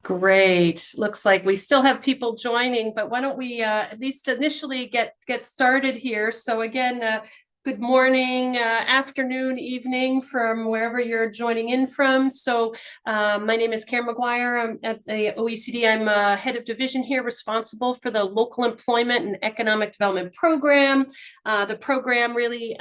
Great. Looks like we still have people joining, but why don't we at least initially get started here? So again, good morning, afternoon, evening from wherever you're joining in from. So my name is Karen McGuire. I'm at the OECD. I'm head of division here, responsible for the local employment and economic development program. The program really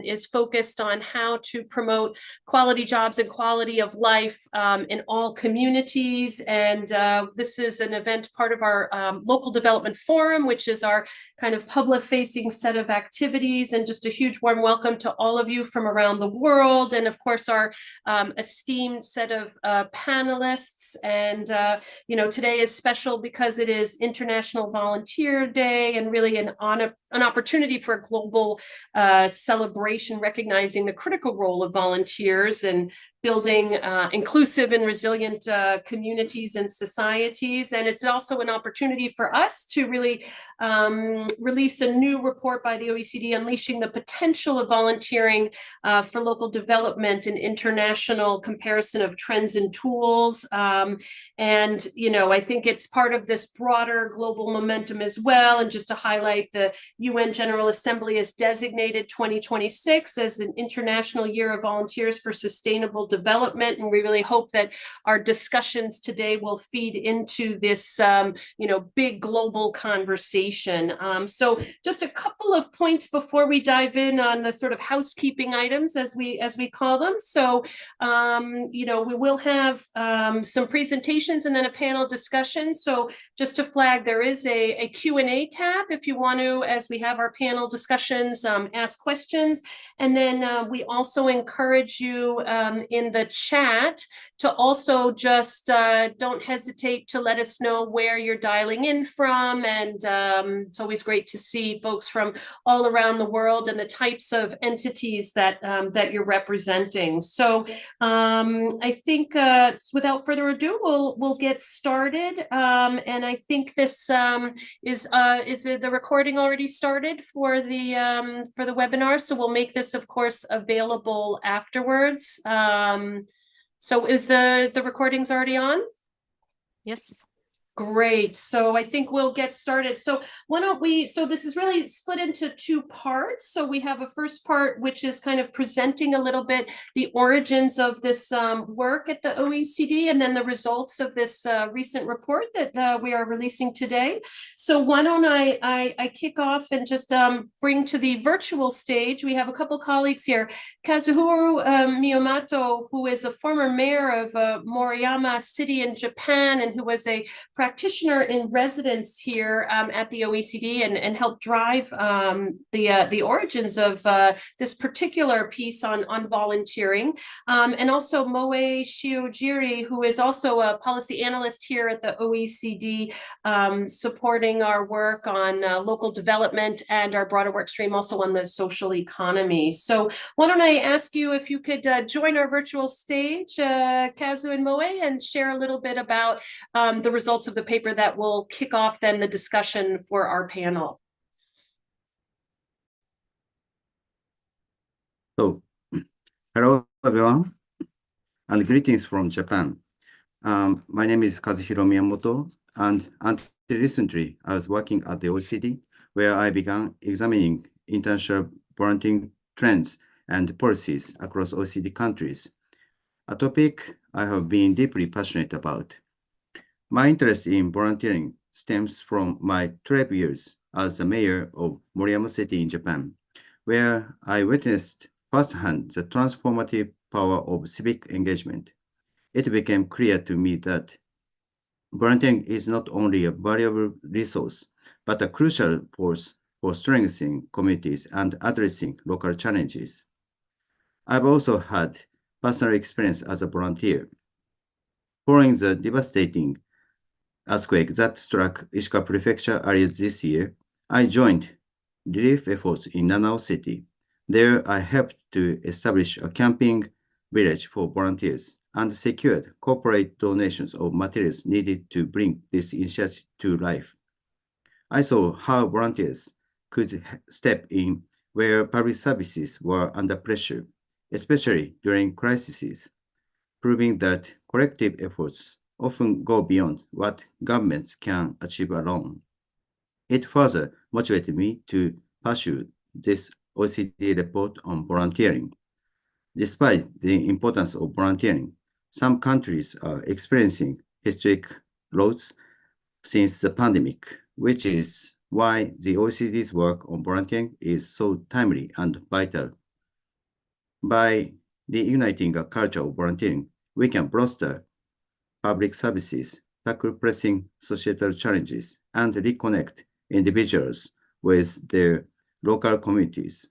is focused on how to promote quality jobs and quality of life in all communities. And this is an event, part of our local development forum, which is our kind of public facing set of activities. And just a huge warm welcome to all of you from around the world. And of course, our esteemed set of panelists. And, today is special because it is International Volunteer Day and really an opportunity for a global celebration, recognizing the critical role of volunteers and building inclusive and resilient communities and societies. And it's also an opportunity for us to really release a new report by the OECD, Unleashing the Potential of Volunteering for Local Development and International Comparison of Trends and Tools. And, I think it's part of this broader global momentum as well. And just to highlight, the UN General Assembly has designated 2026 as an International Year of Volunteers for Sustainable Development. And we really hope that our discussions today will feed into this, big global conversation. So just a couple of points before we dive in on the sort of housekeeping items, as we call them. So, we will have some presentations and then a panel discussion. So just to flag, there is a Q&A tab if you want to, as we have our panel discussions, ask questions. And then we also encourage you in the chat to also just don't hesitate to let us know where you're dialing in from. And it's always great to see folks from all around the world and the types of entities that you're representing. So I think without further ado, we'll get started. And I think this is the recording already started for the webinar. So we'll make this, of course, available afterwards. So is the recordings already on? Yes. Great. So I think we'll get started. So why don't we, so this is really split into two parts. So we have a first part, which is kind of presenting a little bit the origins of this work at the OECD, and then the results of this recent report that we are releasing today. So why don't I kick off and just bring to the virtual stage. We have a couple colleagues here. Kazuhiro Miyamoto, who is a former mayor of Moriyama City in Japan, and who was a practitioner in residence here at the OECD and helped drive the origins of this particular piece on volunteering. And also Moe Shiojiri, who is also a policy analyst here at the OECD, supporting our work on local development and our broader work stream also on the social economy. So why don't I ask you if you could join our virtual stage, Kazu and Moe, and share a little bit about the results of the paper that will kick off then the discussion for our panel. So, hello everyone, and greetings from Japan. My name is Kazuhiro Miyamoto, and until recently, I was working at the OECD, where I began examining international volunteering trends and policies across OECD countries, a topic I have been deeply passionate about. My interest in volunteering stems from my 12 years as the mayor of Moriyama City in Japan, where I witnessed firsthand the transformative power of civic engagement. It became clear to me that volunteering is not only a valuable resource, but a crucial force for strengthening communities and addressing local challenges. I've also had personal experience as a volunteer. Following the devastating earthquake that struck Ishikawa Prefecture earlier this year, I joined relief efforts in Nanao City. There, I helped to establish a camping village for volunteers and secured corporate donations of materials needed to bring this initiative to life. I saw how volunteers could step in where public services were under pressure, especially during crises, proving that collective efforts often go beyond what governments can achieve alone. It further motivated me to pursue this OECD report on volunteering. Despite the importance of volunteering, some countries are experiencing historic lows since the pandemic, which is why the OECD's work on volunteering is so timely and vital. By reuniting a culture of volunteering, we can bolster public services, tackle pressing societal challenges, and reconnect individuals with their local communities.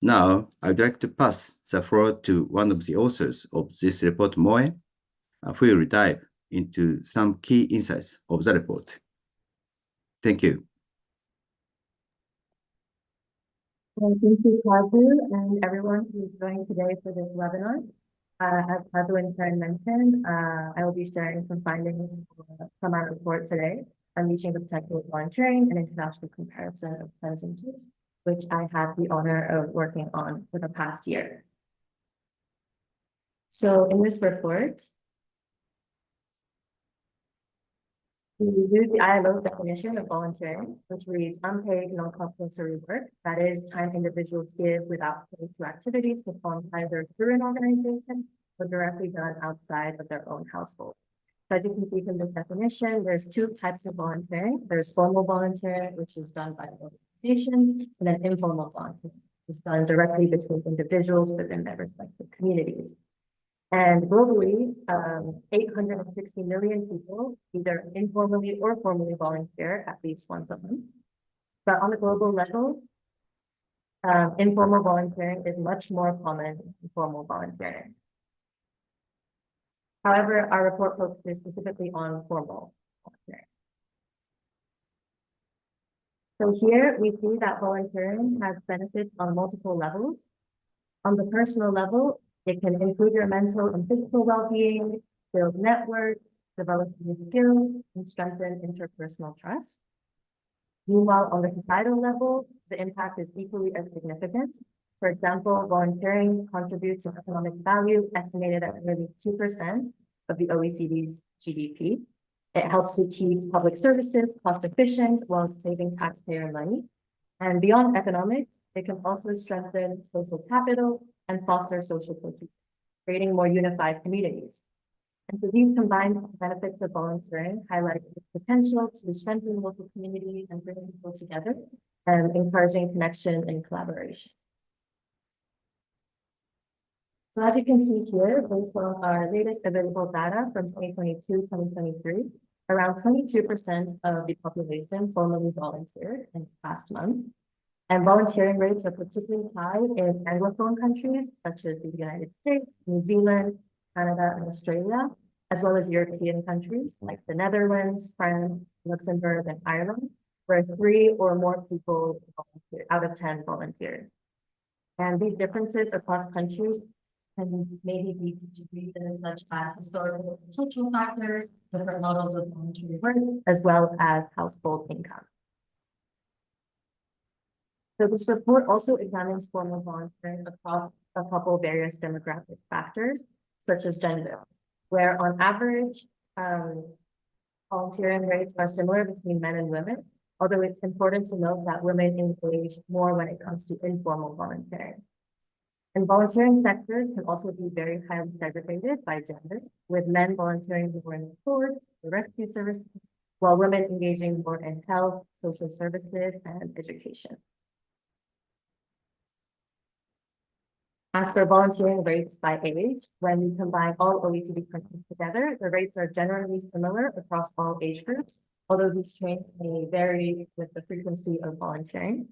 Now, I'd like to pass the floor to one of the authors of this report, Moe, who will dive into some key insights of the report. Thank you. Well, thank you, Kazu, and everyone who's joining today for this webinar. As Kazu and Karen mentioned, I will be sharing some findings from our report today, Unleashing the Potential of Volunteering and International Comparison of Trends and Tools, which I have the honor of working on for the past year. So in this report, we use the ILO's definition of volunteering, which reads unpaid, non-compulsory work, that is, time individuals give without pay to activities performed either through an organization or directly done outside of their own household. So as you can see from this definition, there's two types of volunteering. There's formal volunteering, which is done by organizations, and then informal volunteering, which is done directly between individuals within their respective communities. And globally, 860 million people either informally or formally volunteer at least once a month. But on the global level, informal volunteering is much more common than formal volunteering. However, our report focuses specifically on formal volunteering. So here we see that volunteering has benefits on multiple levels. On the personal level, it can improve your mental and physical well-being, build networks, develop new skills, and strengthen interpersonal trust. Meanwhile, on the societal level, the impact is equally as significant. For example, volunteering contributes to economic value estimated at nearly 2% of the OECD's GDP. It helps to keep public services cost efficient while saving taxpayer money. And beyond economics, it can also strengthen social capital and foster social cohesion, creating more unified communities. And so these combined benefits of volunteering highlight its potential to strengthen local communities and bring people together and encouraging connection and collaboration. So as you can see here, based on our latest available data from 2022-2023, around 22% of the population formally volunteered in the past month. And volunteering rates are particularly high in Anglophone countries, such as the United States, New Zealand, Canada, and Australia, as well as European countries like the Netherlands, France, Luxembourg, and Ireland, where 3 or more people out of 10 volunteered. And these differences across countries can maybe be due to reasons such as historical and cultural factors, different models of voluntary work, as well as household income. So this report also examines formal volunteering across a couple of various demographic factors, such as gender, where on average, volunteering rates are similar between men and women, although it's important to note that women engage more when it comes to informal volunteering. And volunteering sectors can also be very highly segregated by gender, with men volunteering more in sports, the rescue services, while women engaging more in health, social services, and education. As for volunteering rates by age, when we combine all OECD countries together, the rates are generally similar across all age groups, although these traits may vary with the frequency of volunteering.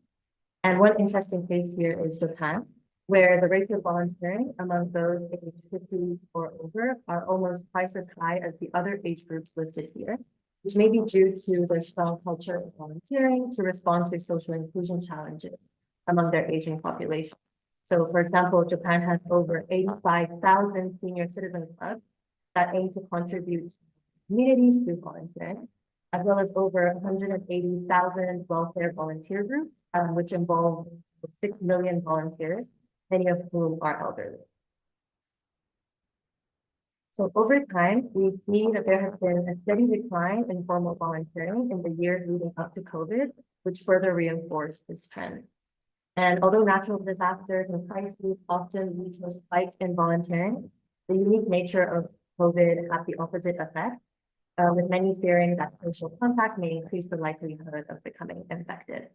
And one interesting case here is Japan, where the rates of volunteering among those aged 50 or over are almost twice as high as the other age groups listed here, which may be due to their strong culture of volunteering to respond to social inclusion challenges among their aging population. So, for example, Japan has over 85,000 senior citizen clubs that aim to contribute to communities through volunteering, as well as over 180,000 welfare volunteer groups, which involve 6 million volunteers, many of whom are elderly. So over time, we see that there has been a steady decline in formal volunteering in the years leading up to COVID, which further reinforced this trend. And although natural disasters and crises often lead to a spike in volunteering, the unique nature of COVID had the opposite effect, with many fearing that social contact may increase the likelihood of becoming infected.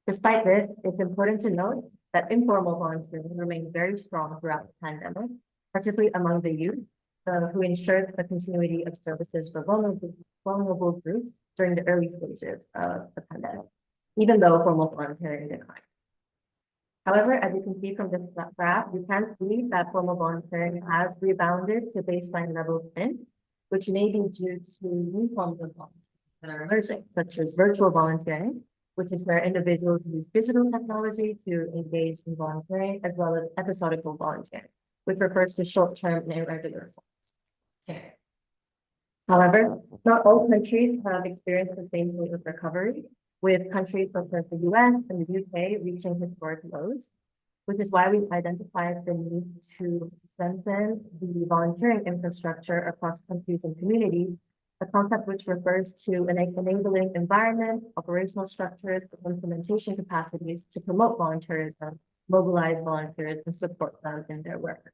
Despite this, it's important to note that informal volunteering remained very strong throughout the pandemic, particularly among the youth, who ensured the continuity of services for vulnerable groups during the early stages of the pandemic, even though formal volunteering declined. However, as you can see from this graph, you can see that formal volunteering has rebounded to baseline levels since, which may be due to new forms of volunteering that are emerging, such as virtual volunteering, which is where individuals use digital technology to engage in volunteering, as well as episodical volunteering, which refers to short-term and irregular forms. Okay. However, not all countries have experienced the same sort of recovery, with countries such as the US and the UK reaching historic lows, which is why we've identified the need to strengthen the volunteering infrastructure across countries and communities, a concept which refers to an enabling environment, operational structures, and implementation capacities to promote volunteerism, mobilize volunteers, and support them in their work.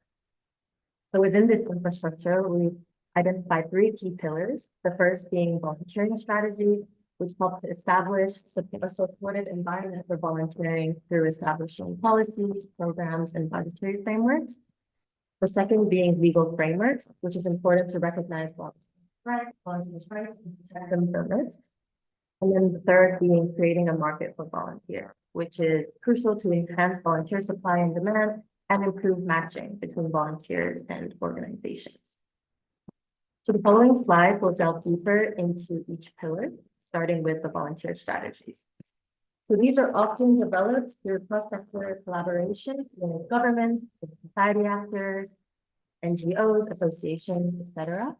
So within this infrastructure, we've identified 3 key pillars, the first being volunteering strategies, which help to establish a supportive environment for volunteering through establishing policies, programs, and budgetary frameworks. The second being legal frameworks, which is important to recognize volunteers' rights and protect them from risks. And then the third being creating a market for volunteer, which is crucial to enhance volunteer supply and demand and improve matching between volunteers and organizations. So the following slides will delve deeper into each pillar, starting with the volunteer strategies. So these are often developed through cross-sector collaboration with governments, with society actors, NGOs, associations, etc.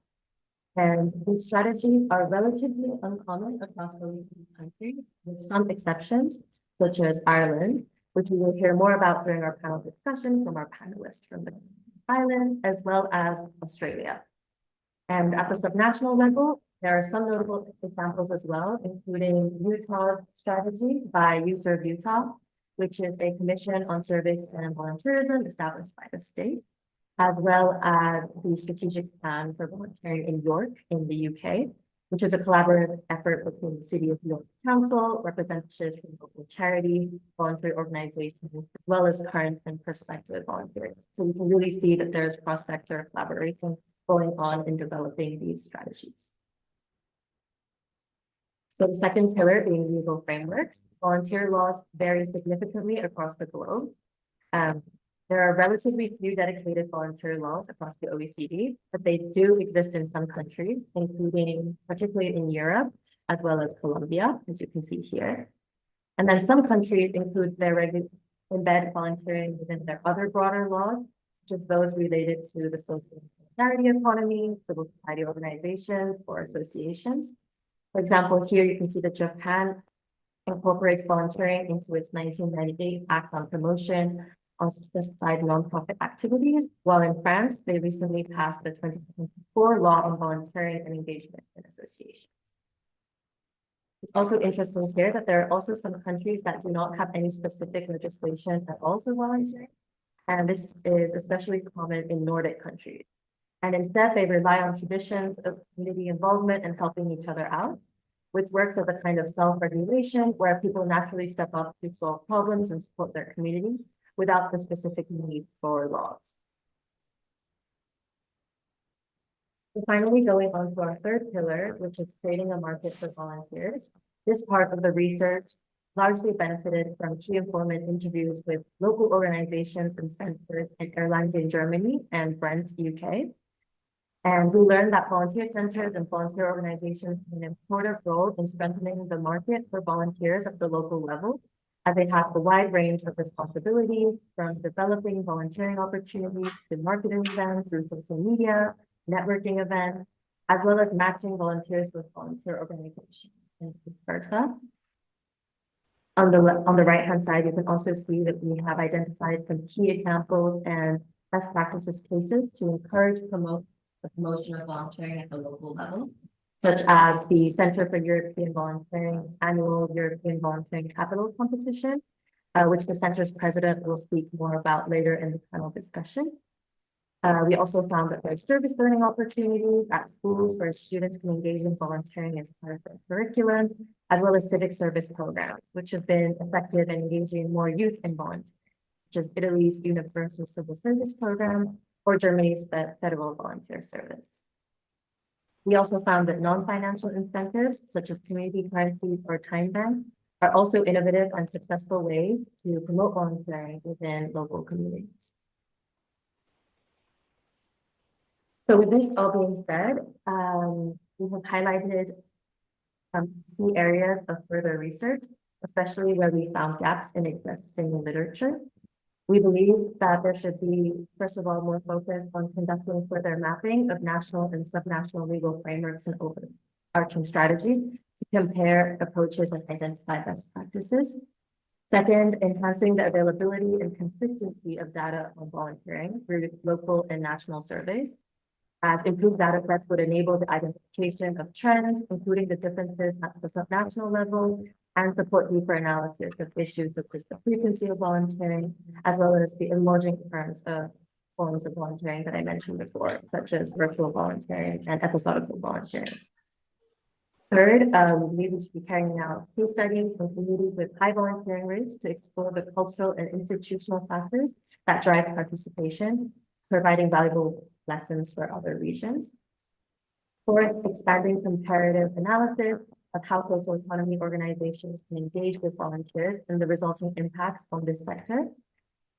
And these strategies are relatively uncommon across OECD countries, with some exceptions, such as Ireland, which we will hear more about during our panel discussion from our panelists from the island, as well as Australia. And at the subnational level, there are some notable examples as well, including Utah's strategy by USERV Utah, which is a commission on service and volunteerism established by the state, as well as the strategic plan for volunteering in York in the UK, which is a collaborative effort between the City of York Council, representatives from local charities, voluntary organizations, as well as current and prospective volunteers. So we can really see that there's cross-sector collaboration going on in developing these strategies. So the second pillar being legal frameworks, volunteer laws vary significantly across the globe. There are relatively few dedicated volunteer laws across the OECD, but they do exist in some countries, including particularly in Europe, as well as Colombia, as you can see here. And then some countries include embed volunteering within their other broader laws, such as those related to the social solidarity economy, civil society organizations, or associations. For example, here you can see that Japan incorporates volunteering into its 1998 Act on Promotion on Specified Nonprofit Activities, while in France, they recently passed the 2024 Law on Volunteering and Engagement in Associations. It's also interesting here that there are also some countries that do not have any specific legislation at all for volunteering, and this is especially common in Nordic countries. And instead, they rely on traditions of community involvement and helping each other out, which works as a kind of self-regulation where people naturally step up to solve problems and support their community without the specific need for laws. So finally, going on to our third pillar, which is creating a market for volunteers. This part of the research largely benefited from key informant interviews with local organizations and centers in Erlangen, Germany, and Brent, UK. And we learned that volunteer centers and volunteer organizations play an important role in strengthening the market for volunteers at the local level, as they have a wide range of responsibilities, from developing volunteering opportunities to marketing them through social media, networking events, as well as matching volunteers with volunteer organizations and vice versa. On the right-hand side, you can also see that we have identified some key examples and best practices cases to encourage, promote, the promotion of volunteering at the local level, such as the Center for European Volunteering Annual European Volunteering Capital Competition, which the center's president will speak more about later in the panel discussion. We also found that there's service learning opportunities at schools where students can engage in volunteering as part of their curriculum, as well as civic service programs, which have been effective in engaging more youth in volunteering, such as Italy's Universal Civil Service Program or Germany's Federal Volunteer Service. We also found that non-financial incentives, such as community currencies or time banks, are also innovative and successful ways to promote volunteering within local communities. So with this all being said, we have highlighted key areas of further research, especially where we found gaps in existing literature. We believe that there should be, first of all, more focus on conducting further mapping of national and subnational legal frameworks and overarching strategies to compare approaches and identify best practices. Second, enhancing the availability and consistency of data on volunteering through local and national surveys, as improved data sets would enable the identification of trends, including the differences at the subnational level, and support deeper analysis of issues such as the frequency of volunteering, as well as the emerging forms of volunteering that I mentioned before, such as virtual volunteering and episodical volunteering. Third, we should be carrying out case studies in communities with high volunteering rates to explore the cultural and institutional factors that drive participation, providing valuable lessons for other regions. Fourth, expanding comparative analysis of how social economy organizations can engage with volunteers and the resulting impacts on this sector.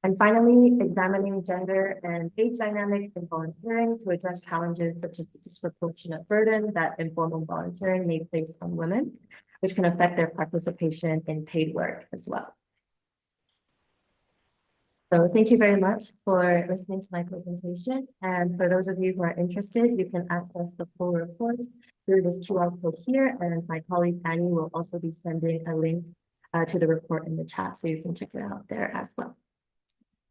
And finally, examining gender and age dynamics in volunteering to address challenges such as the disproportionate burden that informal volunteering may place on women, which can affect their participation in paid work as well. So thank you very much for listening to my presentation. And for those of you who are interested, you can access the full report through this QR code here. And my colleague Annie will also be sending a link to the report in the chat, so you can check it out there as well.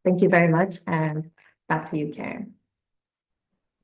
Thank you very much. And back to you, Karen.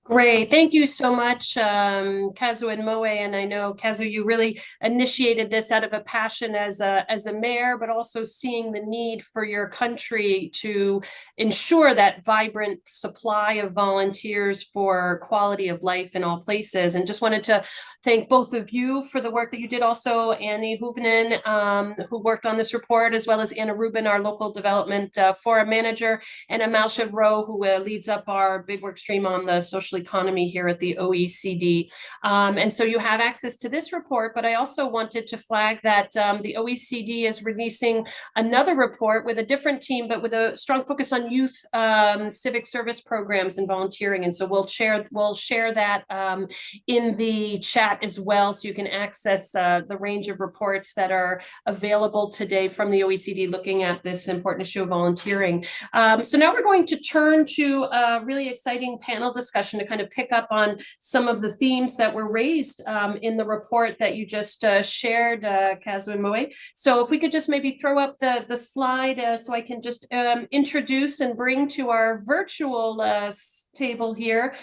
Great. Thank you so much, Kazu and Moe. And I know, Kazu, you really initiated this out of a passion as a mayor, but also seeing the need for your country to ensure that vibrant supply of volunteers for quality of life in all places. And just wanted to thank both of you for the work that you did. Also, Annie Huvenen, who worked on this report, as well as Anna Rubin, our local development forum manager, and Amal Chevreau, who leads up our big work stream on the social economy here at the OECD. And so you have access to this report, but I also wanted to flag that the OECD is releasing another report with a different team, but with a strong focus on youth civic service programs and volunteering. And so we'll share that in the chat as well, so you can access the range of reports that are available today from the OECD looking at this important issue of volunteering. So now we're going to turn to a really exciting panel discussion to kind of pick up on some of the themes that were raised in the report that you just shared, Kazu and Moe. So if we could just maybe throw up the slide so I can just introduce and bring to our virtual table here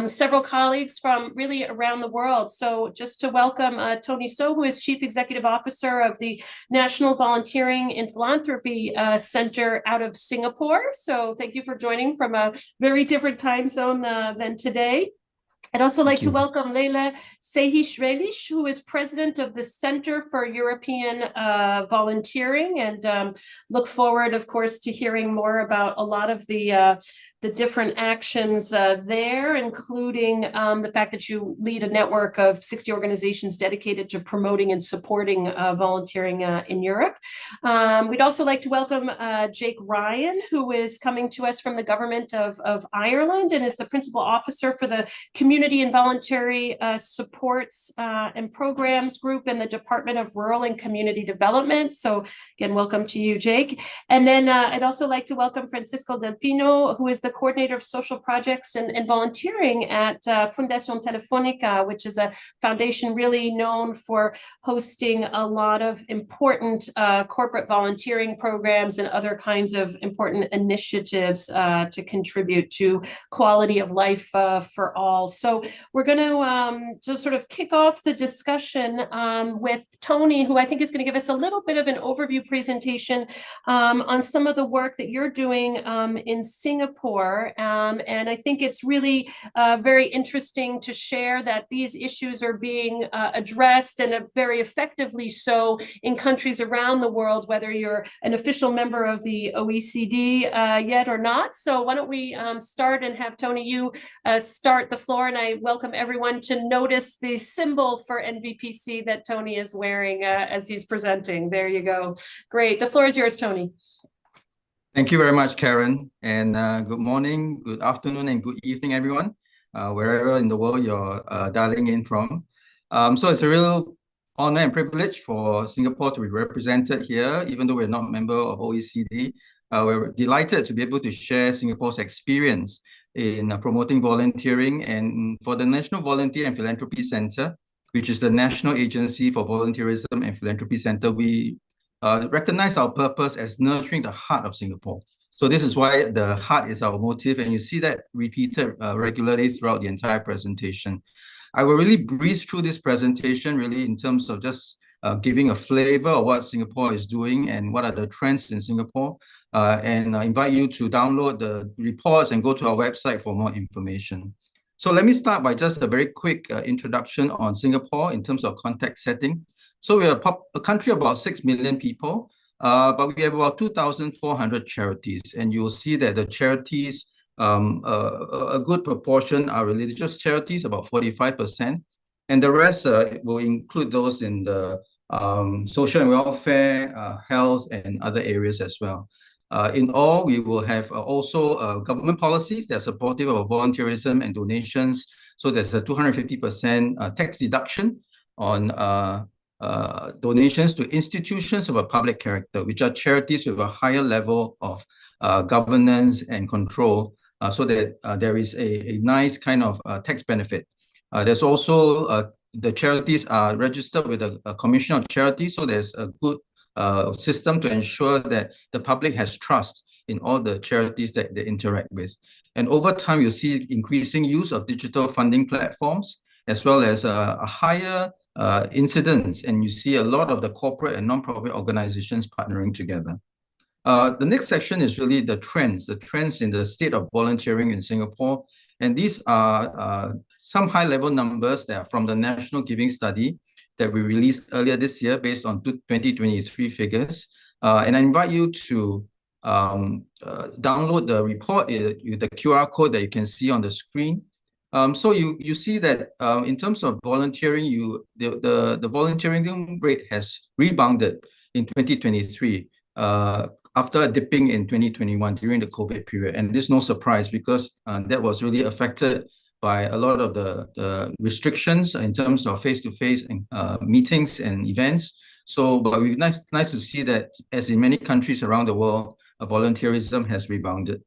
several colleagues from really around the world. So just to welcome Tony So, who is Chief Executive Officer of the National Volunteering and Philanthropy Center out of Singapore. So thank you for joining from a very different time zone than today. I'd also like to welcome Leila Sehi-Shrelish, who is president of the Center for European Volunteering, and look forward, of course, to hearing more about a lot of the different actions there, including the fact that you lead a network of 60 organizations dedicated to promoting and supporting volunteering in Europe. We'd also like to welcome Jake Ryan, who is coming to us from the government of Ireland and is the principal officer for the Community and Voluntary Supports and Programs Group in the Department of Rural and Community Development. So again, welcome to you, Jake. And then I'd also like to welcome Francisco Del Pino, who is the coordinator of social projects and volunteering at Fundación Telefónica, which is a foundation really known for hosting a lot of important corporate volunteering programs and other kinds of important initiatives to contribute to quality of life for all. So So we're going to just sort of kick off the discussion with Tony, who I think is going to give us a little bit of an overview presentation on some of the work that you're doing in Singapore. And I think it's really very interesting to share that these issues are being addressed, and very effectively so, in countries around the world, whether you're an official member of the OECD yet or not. So why don't we start and have Tony, you start the floor, and I welcome everyone to notice the symbol for NVPC that Tony is wearing as he's presenting. There you go. Great. The floor is yours, Tony. Thank you very much, Karen. And good morning, good afternoon, and good evening, everyone, wherever in the world you're dialing in from. So it's a real honor and privilege for Singapore to be represented here, even though we're not a member of OECD. We're delighted to be able to share Singapore's experience in promoting volunteering. And for the National Volunteer and Philanthropy Centre, which is the National Agency for Volunteerism and Philanthropy Centre, we recognize our purpose as nurturing the heart of Singapore. So this is why the heart is our motive, and you see that repeated regularly throughout the entire presentation. I will really breeze through this presentation really in terms of just giving a flavor of what Singapore is doing and what are the trends in Singapore, and invite you to download the reports and go to our website for more information. So let me start by just a very quick introduction on Singapore in terms of context setting. So we are a country of about 6 million people, but we have about 2,400 charities. And you will see that the charities, a good proportion are religious charities, about 45%. And the rest will include those in the social and welfare, health, and other areas as well. In all, we will have also government policies that are supportive of volunteerism and donations. So there's a 250% tax deduction on donations to institutions of a public character, which are charities with a higher level of governance and control, so that there is a nice kind of tax benefit. There's also, the charities are registered with a commission of charities, so there's a good system to ensure that the public has trust in all the charities that they interact with. And over time, you see increasing use of digital funding platforms, as well as a higher incidence, and you see a lot of the corporate and non-profit organizations partnering together. The next section is really the trends in the state of volunteering in Singapore. And these are some high-level numbers that are from the National Giving Study that we released earlier this year based on 2023 figures. And I invite you to download the report with the QR code that you can see on the screen. So you see that in terms of volunteering, the volunteering rate has rebounded in 2023 after dipping in 2021 during the COVID period. And this is no surprise, because that was really affected by a lot of the restrictions in terms of face-to-face meetings and events. So, but it's nice to see that, as in many countries around the world, volunteerism has rebounded.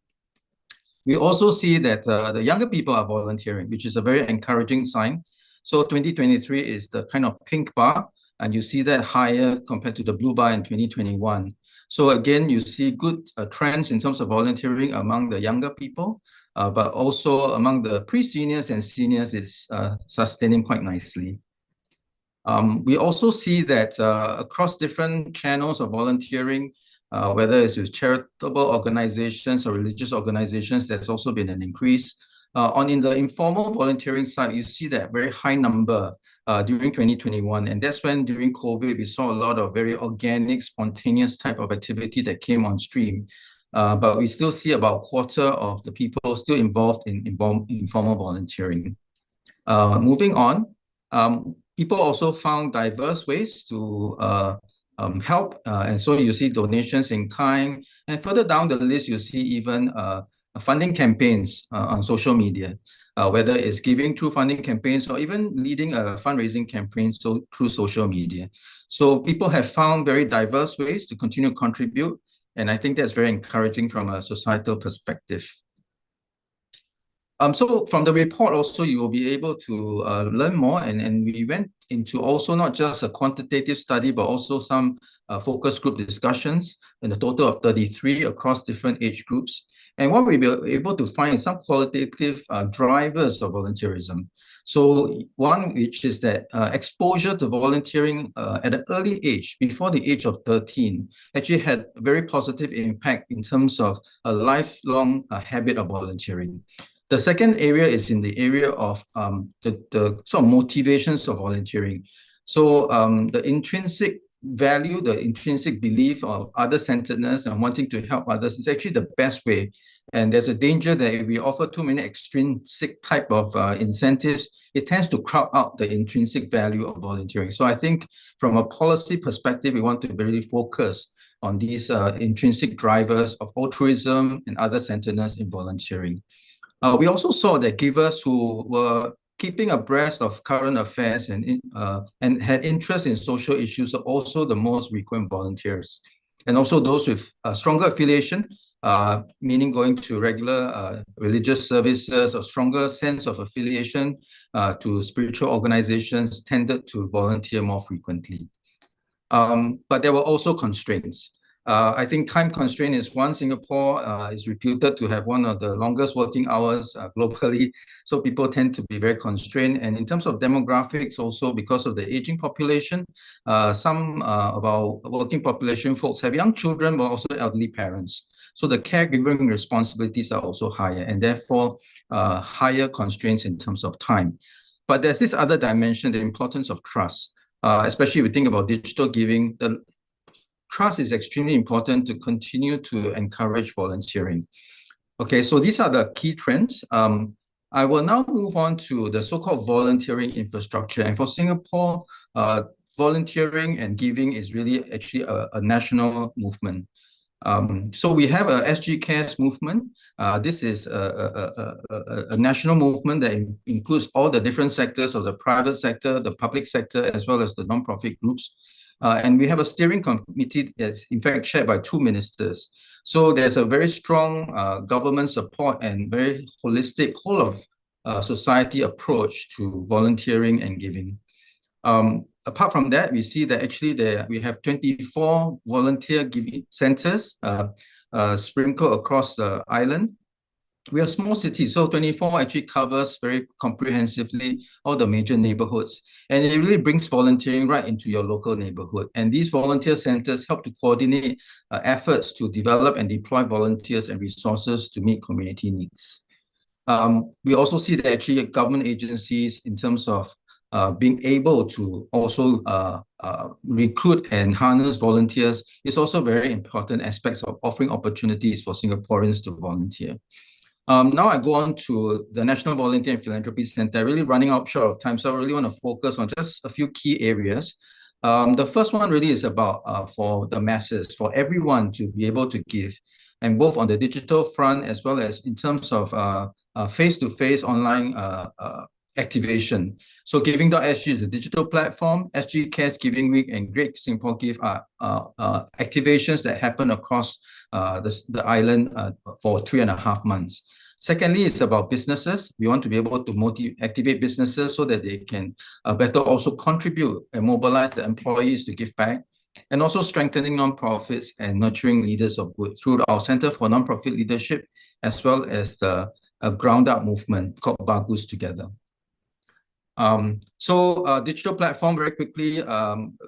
We also see that the younger people are volunteering, which is a very encouraging sign. So 2023 is the kind of pink bar, and you see that higher compared to the blue bar in 2021. So again, you see good trends in terms of volunteering among the younger people, but also among the pre-seniors and seniors, it's sustaining quite nicely. We also see that across different channels of volunteering, whether it's with charitable organizations or religious organizations, there's also been an increase. In the informal volunteering side, you see that very high number during 2021. And that's when, during COVID, we saw a lot of very organic, spontaneous type of activity that came on stream. But we still see about a quarter of the people still involved in informal volunteering. Moving on, people also found diverse ways to help. And so you see donations in kind. And further down the list, you see even funding campaigns on social media, whether it's giving through funding campaigns or even leading a fundraising campaign through social media. So people have found very diverse ways to continue to contribute. And I think that's very encouraging from a societal perspective. So from the report also, you will be able to learn more. And we went into also not just a quantitative study, but also some focus group discussions in a total of 33 across different age groups. And what we were able to find is some qualitative drivers of volunteerism. So one, which is that exposure to volunteering at an early age, before the age of 13, actually had a very positive impact in terms of a lifelong habit of volunteering. The second area is in the area of the sort of motivations of volunteering. So the intrinsic value, the intrinsic belief of other-centeredness and wanting to help others is actually the best way. And there's a danger that if we offer too many extrinsic type of incentives, it tends to crowd out the intrinsic value of volunteering. So I think from a policy perspective, we want to really focus on these intrinsic drivers of altruism and other-centeredness in volunteering. We also saw that givers who were keeping abreast of current affairs and had interest in social issues are also the most frequent volunteers. And also those with a stronger affiliation, meaning going to regular religious services or stronger sense of affiliation to spiritual organizations tended to volunteer more frequently. But there were also constraints. I think time constraint is one. Singapore is reputed to have one of the longest working hours globally. So people tend to be very constrained. And in terms of demographics, also because of the aging population, some of our working population folks have young children, but also elderly parents. So the caregiving responsibilities are also higher and therefore higher constraints in terms of time. But there's this other dimension, the importance of trust. Especially if you think about digital giving, the trust is extremely important to continue to encourage volunteering. Okay, so these are the key trends. I will now move on to the so-called volunteering infrastructure. And for Singapore, volunteering and giving is really actually a national movement. So we have a SG Cares movement. This is a national movement that includes all the different sectors of the private sector, the public sector, as well as the non-profit groups. And we have a steering committee that's in fact chaired by 2 ministers. So there's a very strong government support and very holistic whole of society approach to volunteering and giving. Apart from that, we see that actually we have 24 volunteer giving centers sprinkled across the island. We are a small city, so 24 actually covers very comprehensively all the major neighborhoods. And it really brings volunteering right into your local neighborhood. And these volunteer centers help to coordinate efforts to develop and deploy volunteers and resources to meet community needs. We also see that actually government agencies, in terms of being able to also recruit and harness volunteers, is also very important aspects of offering opportunities for Singaporeans to volunteer. Now I go on to the National Volunteer and Philanthropy Center, really running out short of time, so I really want to focus on just a few key areas. The first one really is about for the masses, for everyone to be able to give, and both on the digital front as well as in terms of face-to-face online activation. So Giving.sg is a digital platform. SG Cares Giving Week and Great Singapore Give are activations that happen across the island for 3.5 months. Secondly, it's about businesses. We want to be able to activate businesses so that they can better also contribute and mobilize the employees to give back, and also strengthening nonprofits and nurturing leaders of good through our Center for Nonprofit Leadership, as well as the ground-up movement called Bagus Together. Digital platform, very quickly,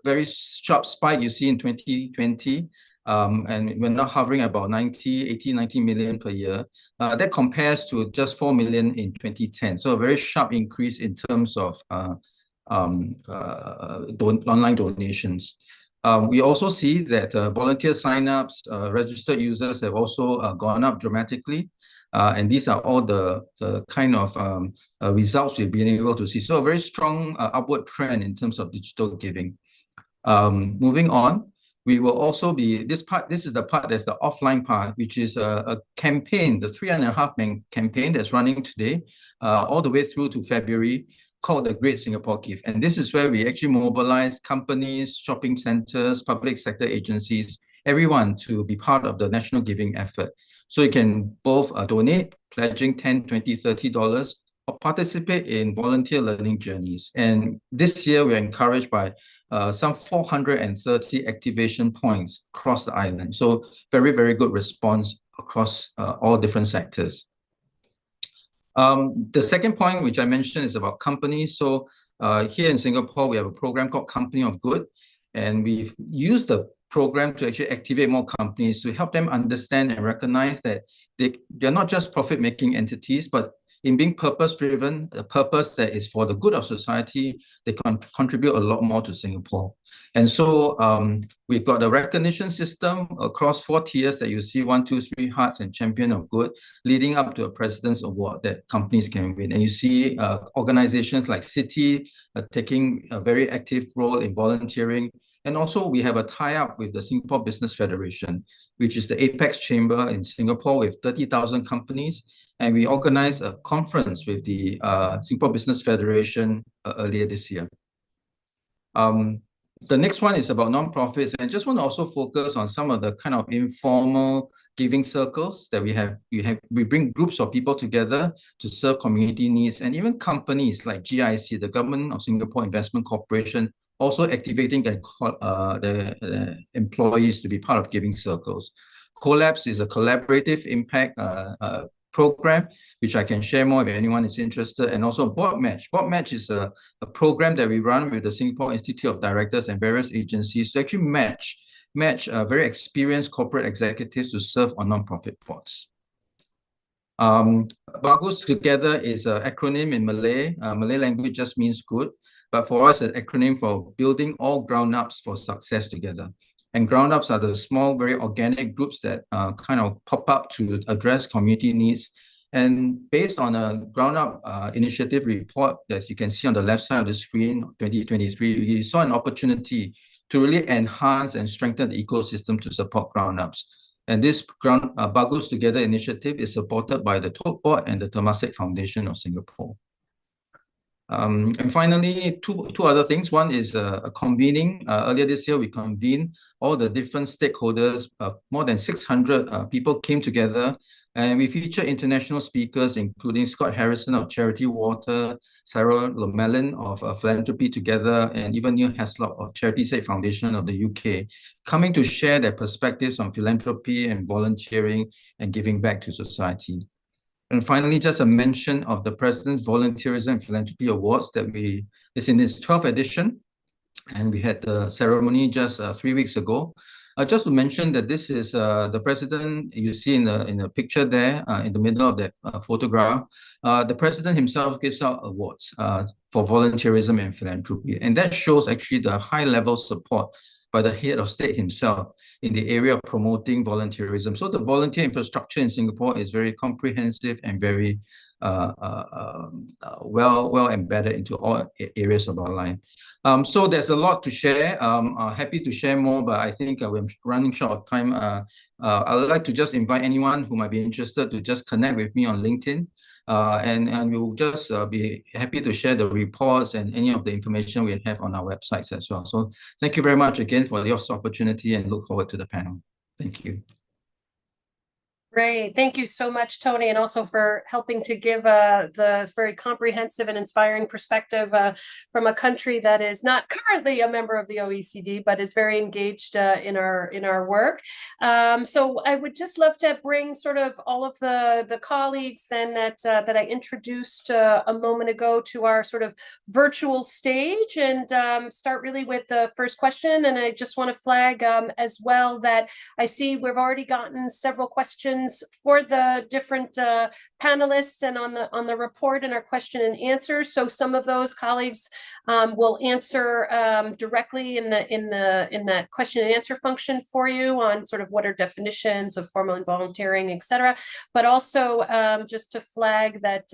very sharp spike you see in 2020, and we're now hovering about 90 million per year. That compares to just 4 million in 2010. So a very sharp increase in terms of online donations. We also see that volunteer signups, registered users have also gone up dramatically. And these are all the kind of results we've been able to see. So a very strong upward trend in terms of digital giving. Moving on, we will also be, this is the part that's the offline part, which is a campaign, the 3.5-month campaign that's running today, all the way through to February, called the Great Singapore Give. And this is where we actually mobilize companies, shopping centers, public sector agencies, everyone to be part of the national giving effort. So you can both donate, pledging $10, $20, $30, or participate in volunteer learning journeys. And this year, we're encouraged by some 430 activation points across the island. So very, very good response across all different sectors. The second point, which I mentioned, is about companies. So here in Singapore, we have a program called Company of Good, and we've used the program to actually activate more companies to help them understand and recognize that they're not just profit-making entities, but in being purpose-driven, a purpose that is for the good of society, they contribute a lot more to Singapore. And so we've got a recognition system across 4 tiers that you see, 1, 2, 3 hearts and champion of good, leading up to a president's award that companies can win. And you see organizations like Citi taking a very active role in volunteering. And also we have a tie-up with the Singapore Business Federation, which is the apex chamber in Singapore with 30,000 companies. And we organized a conference with the Singapore Business Federation earlier this year. The next one is about nonprofits, and I just want to also focus on some of the kind of informal giving circles that we have. We bring groups of people together to serve community needs, and even companies like GIC, the Government of Singapore Investment Corporation, also activating their employees to be part of giving circles. Collabs is a collaborative impact program, which I can share more if anyone is interested, and also Board Match. Board Match is a program that we run with the Singapore Institute of Directors and various agencies to actually match very experienced corporate executives to serve on nonprofit boards. Bagus Together is an acronym in Malay. Malay language just means good, but for us, an acronym for building all ground-ups for success together. And ground-ups are the small, very organic groups that kind of pop up to address community needs. And based on a ground-up initiative report that you can see on the left side of the screen, 2023, we saw an opportunity to really enhance and strengthen the ecosystem to support ground-ups. And this Bagus Together initiative is supported by the Tote Board and the Temasek Foundation of Singapore. And finally, two other things. One is a convening. Earlier this year, we convened all the different stakeholders. More than 600 people came together, and we featured international speakers, including Scott Harrison of Charity Water, Sarah Lomelin of Philanthropy Together, and even Neil Heslop of Charity Safe Foundation of the UK, coming to share their perspectives on philanthropy and volunteering and giving back to society. And finally, just a mention of the President's Volunteerism and Philanthropy Awards that it's in its 12th edition, and we had the ceremony just 3 weeks ago. Just to mention that this is the President you see in the picture there, in the middle of that photograph. The President himself gives out awards for volunteerism and philanthropy, and that shows actually the high-level support by the head of state himself in the area of promoting volunteerism. So the volunteer infrastructure in Singapore is very comprehensive and very well embedded into all areas of our life. So there's a lot to share. Happy to share more, but I think we're running short of time. I would like to just invite anyone who might be interested to just connect with me on LinkedIn. And we'll just be happy to share the reports and any of the information we have on our websites as well. So thank you very much again for this opportunity, and look forward to the panel. Thank you. Great. Thank you so much, Tony, and also for helping to give the very comprehensive and inspiring perspective from a country that is not currently a member of the OECD, but is very engaged in our work. So I would just love to bring sort of all of the colleagues then that I introduced a moment ago to our sort of virtual stage, and start really with the first question. And I just want to flag as well that I see we've already gotten several questions for the different panelists and on the report and our question and answers. So some of those colleagues will answer directly in that question and answer function for you on sort of what are definitions of formal and volunteering, etc. But also just to flag that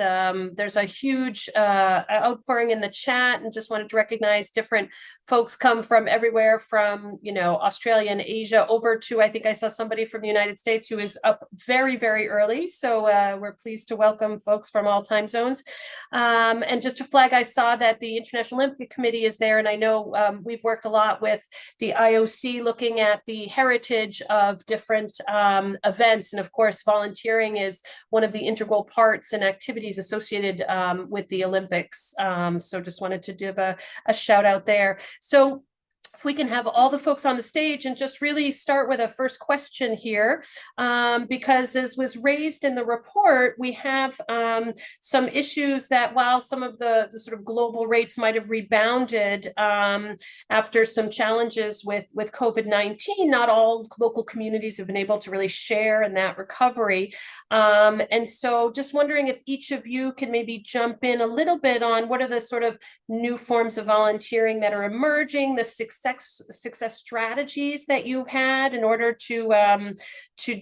there's a huge outpouring in the chat, and just wanted to recognize different folks come from everywhere from, Australia and Asia over to, I think I saw somebody from the United States who is up very, very early. So we're pleased to welcome folks from all time zones. And just to flag, I saw that the International Olympic Committee is there, and I know we've worked a lot with the IOC looking at the heritage of different events. And of course, volunteering is one of the integral parts and activities associated with the Olympics. So just wanted to give a shout out there. So if we can have all the folks on the stage and just really start with a first question here, because as was raised in the report, we have some issues that while some of the sort of global rates might have rebounded after some challenges with COVID-19, not all local communities have been able to really share in that recovery. And so just wondering if each of you can maybe jump in a little bit on what are the sort of new forms of volunteering that are emerging, the success strategies that you've had in order to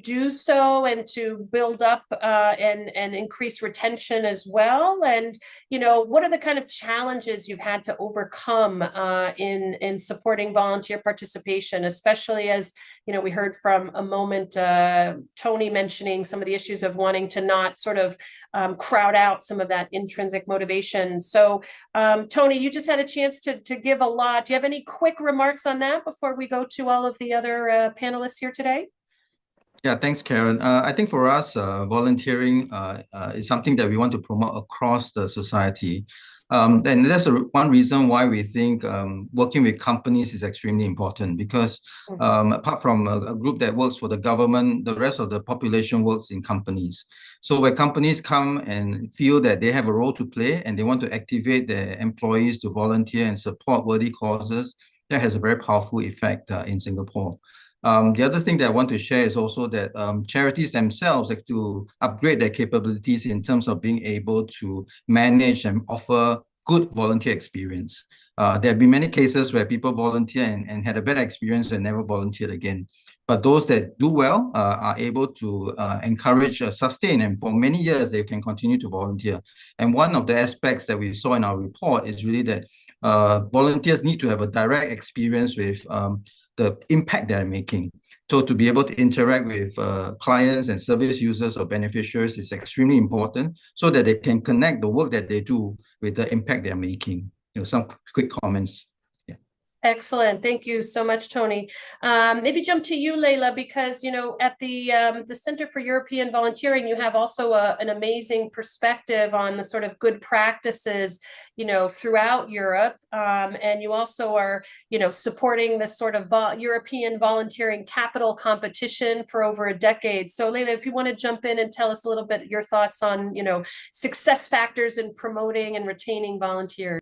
do so and to build up and increase retention as well. And, you know, what are the kind of challenges you've had to overcome in supporting volunteer participation, especially as, you know, we heard from a moment Tony mentioning some of the issues of wanting to not sort of crowd out some of that intrinsic motivation. So Tony, you just had a chance to give a lot. Do you have any quick remarks on that before we go to all of the other panelists here today? Yeah, thanks, Karen. I think for us, volunteering is something that we want to promote across the society. And that's one reason why we think working with companies is extremely important, because apart from a group that works for the government, the rest of the population works in companies. So where companies come and feel that they have a role to play and they want to activate their employees to volunteer and support worthy causes, that has a very powerful effect in Singapore. The other thing that I want to share is also that charities themselves have to upgrade their capabilities in terms of being able to manage and offer good volunteer experience. There have been many cases where people volunteer and had a bad experience and never volunteered again. But those that do well are able to encourage, sustain, and for many years they can continue to volunteer. And one of the aspects that we saw in our report is really that volunteers need to have a direct experience with the impact they're making. So to be able to interact with clients and service users or beneficiaries is extremely important so that they can connect the work that they do with the impact they're making. You know, some quick comments. Yeah. Excellent. Thank you so much, Tony. Maybe jump to you, Leila, because, you know, at the Center for European Volunteering, you have also an amazing perspective on the sort of good practices, you know, throughout Europe. And you also are, you know, supporting this sort of European volunteering capital competition for over a decade. So Leila, if you want to jump in and tell us a little bit your thoughts on, you know, success factors in promoting and retaining volunteers.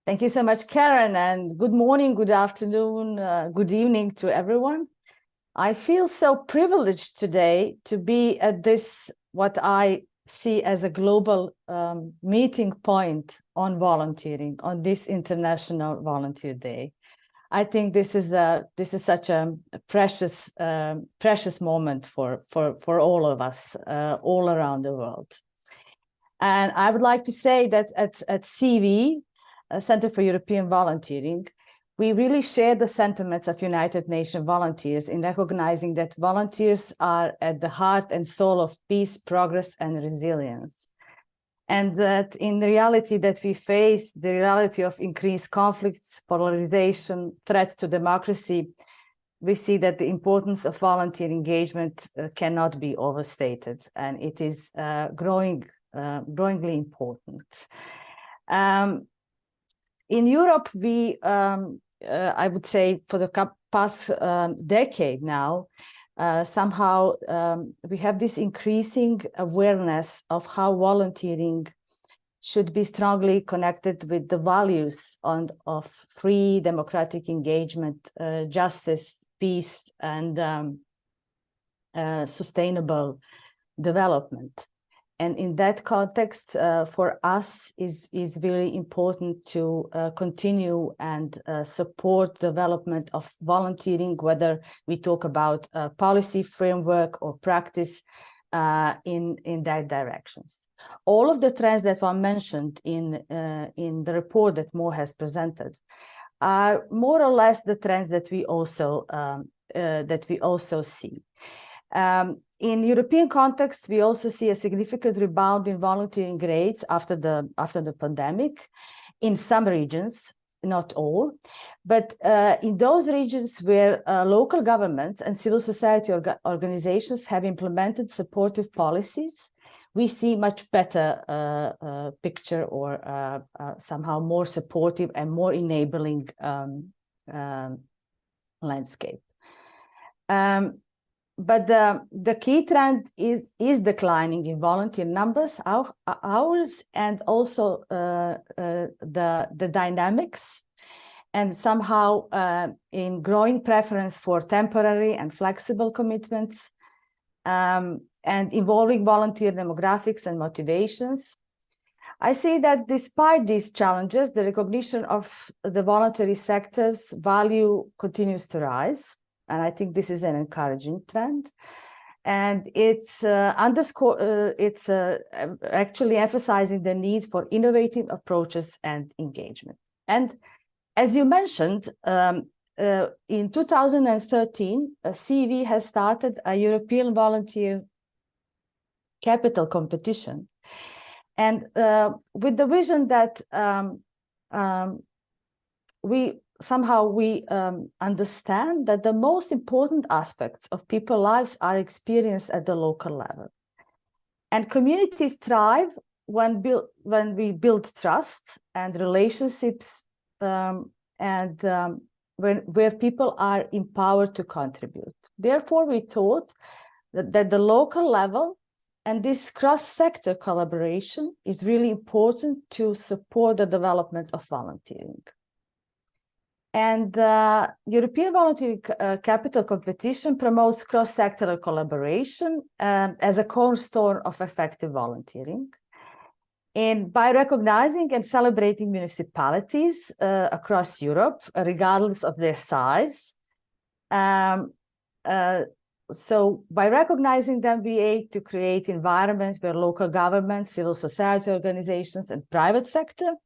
Thank you so much, Karen, and good morning, good afternoon, good evening to everyone. I feel so privileged today to be at this, what I see as a global meeting point on volunteering, on this International Volunteer Day. I think this is such a precious moment for all of us all around the world. And I would like to say that at CV, Center for European Volunteering, we really share the sentiments of United Nations volunteers in recognizing that volunteers are at the heart and soul of peace, progress, and resilience. And that in the reality that we face, the reality of increased conflicts, polarization, threats to democracy, we see that the importance of volunteer engagement cannot be overstated, and it is growingly important. In Europe, we, I would say for the past decade now, somehow we have this increasing awareness of how volunteering should be strongly connected with the values of free democratic engagement, justice, peace, and sustainable development. And in that context, for us, is really important to continue and support development of volunteering, whether we talk about policy framework or practice in that directions. All of the trends that were mentioned in the report that Mo has presented are more or less the trends that we also see. In European context, we also see a significant rebound in volunteering rates after the pandemic in some regions, not all. But in those regions where local governments and civil society organizations have implemented supportive policies, we see much better picture, or somehow more supportive and more enabling landscape. But the key trend is declining in volunteer numbers, hours, and also the dynamics, and somehow in growing preference for temporary and flexible commitments, and involving volunteer demographics and motivations. I see that despite these challenges, the recognition of the voluntary sector's value continues to rise. And I think this is an encouraging trend. And it's actually emphasizing the need for innovative approaches and engagement. And as you mentioned, in 2013, CEV has started a European volunteer capital competition. And with the vision that we understand that the most important aspects of people's lives are experienced at the local level. And communities thrive when we build trust and relationships, where people are empowered to contribute. Therefore, we thought that the local level and this cross-sector collaboration is really important to support the development of volunteering. And the European Volunteering Capital Competition promotes cross-sectoral collaboration as a cornerstone of effective volunteering. And by recognizing and celebrating municipalities across Europe, regardless of their size, so by recognizing them, we aim to create environments where local governments, civil society organizations, and private sector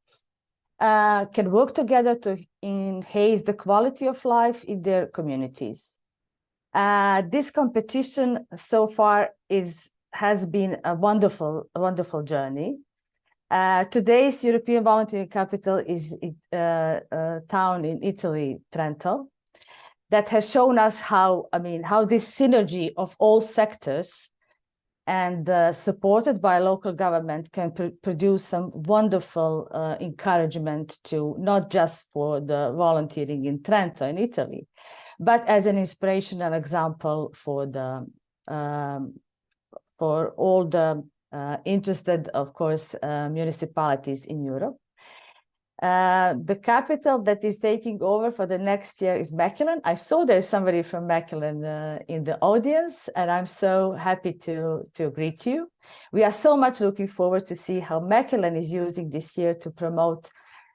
can work together to enhance the quality of life in their communities. This competition so far has been a wonderful journey. Today's European Volunteering Capital is a town in Italy, Trento, that has shown us how this synergy of all sectors and supported by local government can produce some wonderful encouragement to not just for the volunteering in Trento in Italy, but as an inspirational example for all the interested, of course, municipalities in Europe. The capital that is taking over for the next year is Mechelen. I saw there's somebody from Mechelen in the audience, and I'm so happy to greet you. We are so much looking forward to see how Mechelen is using this year to promote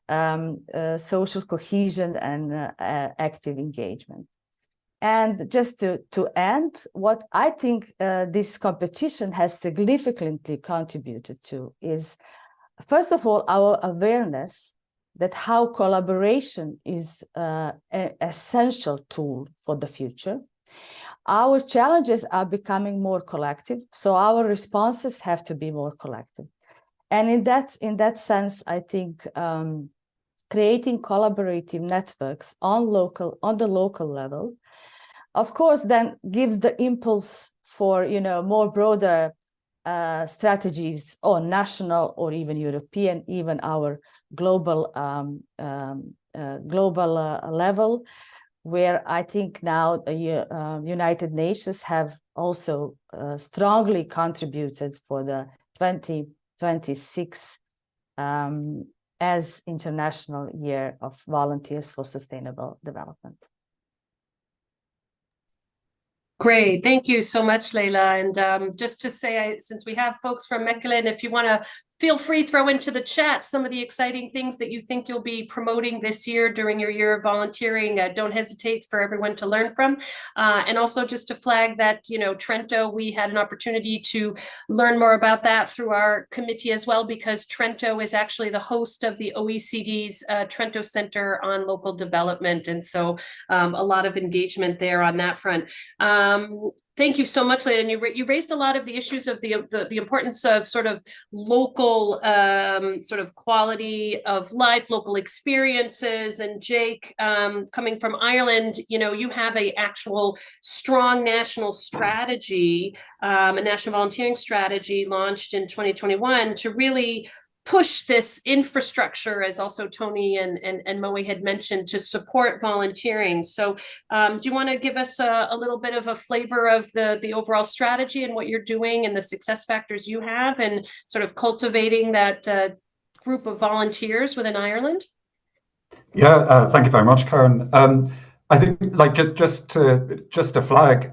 social cohesion and active engagement. And just to end, what I think this competition has significantly contributed to is, first of all, our awareness that how collaboration is an essential tool for the future. Our challenges are becoming more collective, so our responses have to be more collective. And in that sense, I think creating collaborative networks on the local level, of course, then gives the impulse for more broader strategies on national or even European, even our global level, where I think now the United Nations have also strongly contributed for the 2026 as International Year of Volunteers for Sustainable Development. Great, thank you so much, Leila. And just to say, since we have folks from Mechelen, if you want to feel free, throw into the chat some of the exciting things that you think you'll be promoting this year during your year of volunteering. Don't hesitate, for everyone to learn from. And also just to flag that, Trento, we had an opportunity to learn more about that through our committee as well, because Trento is actually the host of the OECD's Trento Center on Local Development. And so a lot of engagement there on that front. Thank you so much, Leila. And you raised a lot of the issues of the importance of sort of local sort of quality of life, local experiences. And Jake, coming from Ireland, you know, you have a actual strong national strategy, a national volunteering strategy launched in 2021 to really push this infrastructure, as also Tony and Moe had mentioned, to support volunteering. So do you want to give us a little bit of a flavor of the overall strategy and what you're doing and the success factors you have and sort of cultivating that group of volunteers within Ireland? Yeah, thank you very much, Karen. I think, like, just to flag,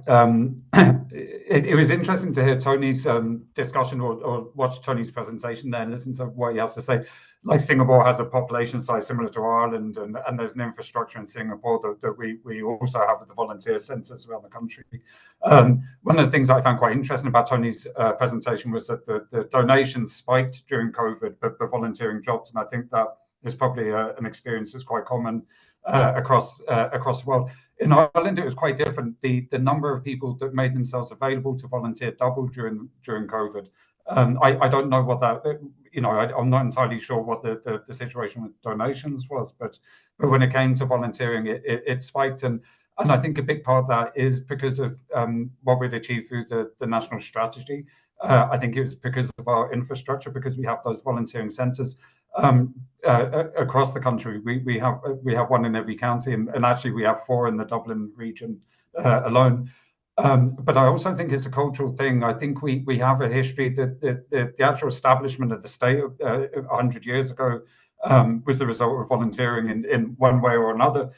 it was interesting to hear Tony's discussion or watch Tony's presentation there and listen to what he has to say. Like, Singapore has a population size similar to Ireland, and there's an infrastructure in Singapore that we also have at the volunteer centres around the country. One of the things I found quite interesting about Tony's presentation was that the donations spiked during COVID, but the volunteering dropped, and I think that is probably an experience that's quite common across the world. In Ireland, it was quite different. The number of people that made themselves available to volunteer doubled during COVID. I don't know what that, you know, I'm not entirely sure what the situation with donations was, but when it came to volunteering, it spiked, and I think a big part of that is because of what we'd achieved through the national strategy. I think it was because of our infrastructure, because we have those volunteering centres across the country. We have one in every county, and actually we have 4 in the Dublin region alone. But I also think it's a cultural thing. I think we have a history that the actual establishment of the state 100 years ago was the result of volunteering in one way or another.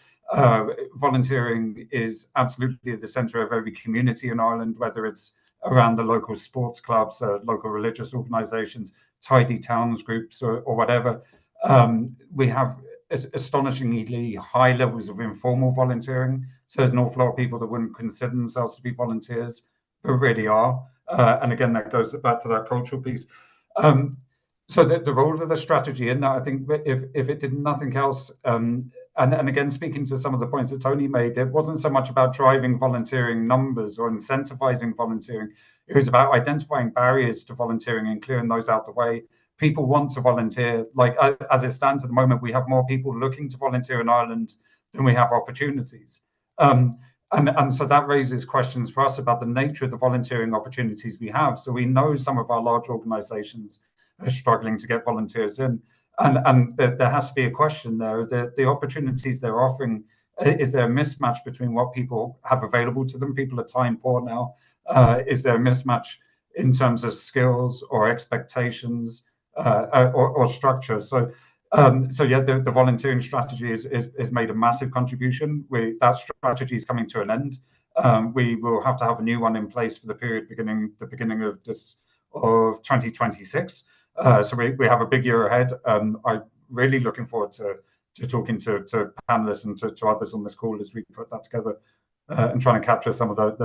Volunteering is absolutely at the centre of every community in Ireland, whether it's around the local sports clubs, local religious organisations, tidy towns groups, or whatever. We have astonishingly high levels of informal volunteering. So there's an awful lot of people that wouldn't consider themselves to be volunteers, but really are. And again, that goes back to that cultural piece. So the role of the strategy in that, I think, if it did nothing else, and again, speaking to some of the points that Tony made, it wasn't so much about driving volunteering numbers or incentivizing volunteering. It was about identifying barriers to volunteering and clearing those out the way. People want to volunteer. Like, as it stands at the moment, we have more people looking to volunteer in Ireland than we have opportunities. And so that raises questions for us about the nature of the volunteering opportunities we have. So we know some of our large organizations are struggling to get volunteers in. And there has to be a question there. The opportunities they're offering, is there a mismatch between what people have available to them? People are time poor now. Is there a mismatch in terms of skills or expectations or structure? So yeah, the volunteering strategy has made a massive contribution. That strategy is coming to an end. We will have to have a new one in place for the period beginning of 2026. So we have a big year ahead. I'm really looking forward to talking to panelists and to others on this call as we put that together and trying to capture some of those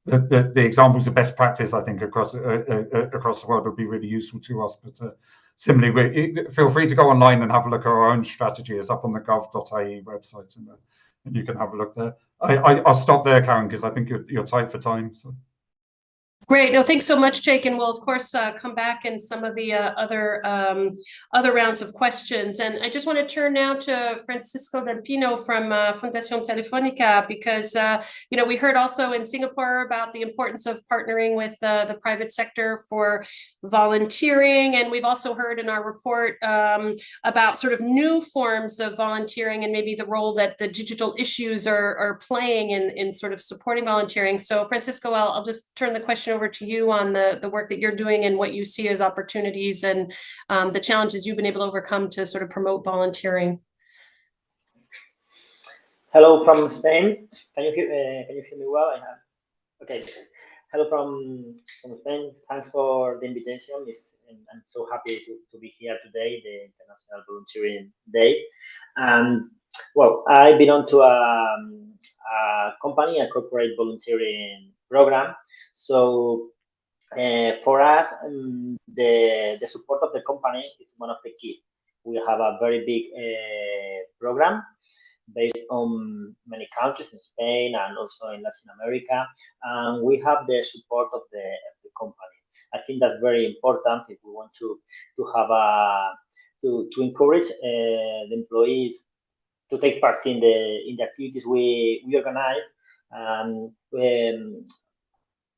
the examples of best practice. I think across the world would be really useful to us. But similarly, feel free to go online and have a look at our own strategy. It's up on the gov.ie website, and you can have a look there. I'll stop there, Karen, because I think you're tight for time. So. Great. No, thanks so much, Jake. And we'll, of course, come back in some of the other rounds of questions. And I just want to turn now to Francisco Del Pino from Fundación Telefónica, because, you know, we heard also in Singapore about the importance of partnering with the private sector for volunteering. And we've also heard in our report about sort of new forms of volunteering and maybe the role that the digital issues are playing in sort of supporting volunteering. So, Francisco, I'll just turn the question over to you on the work that you're doing and what you see as opportunities and the challenges you've been able to overcome to sort of promote volunteering. Hello from Spain. Can you hear me well? Okay. Hello from Spain. Thanks for the invitation. I'm so happy to be here today, the International Volunteering Day. Well, I belong to a company, a corporate volunteering program. So for us, the support of the company is one of the key. We have a very big program based on many countries in Spain and also in Latin America. And we have the support of the company. I think that's very important if we want to have to encourage the employees to take part in the activities we organize.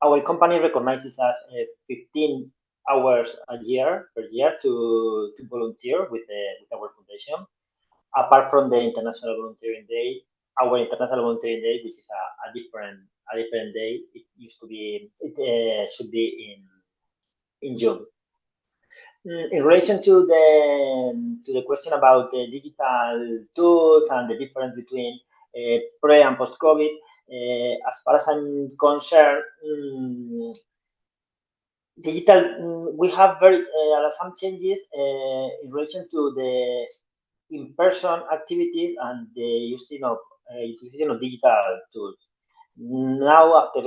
Our company recognizes us 15 hours per year to volunteer with our foundation. Apart from the International Volunteering Day, our International Volunteering Day, which is a different day, it should be in June. In relation to the question about the digital tools and the difference between pre and post COVID, as far as I'm concerned, digital, we have some changes in relation to the in-person activities and the utilization of digital tools. Now, after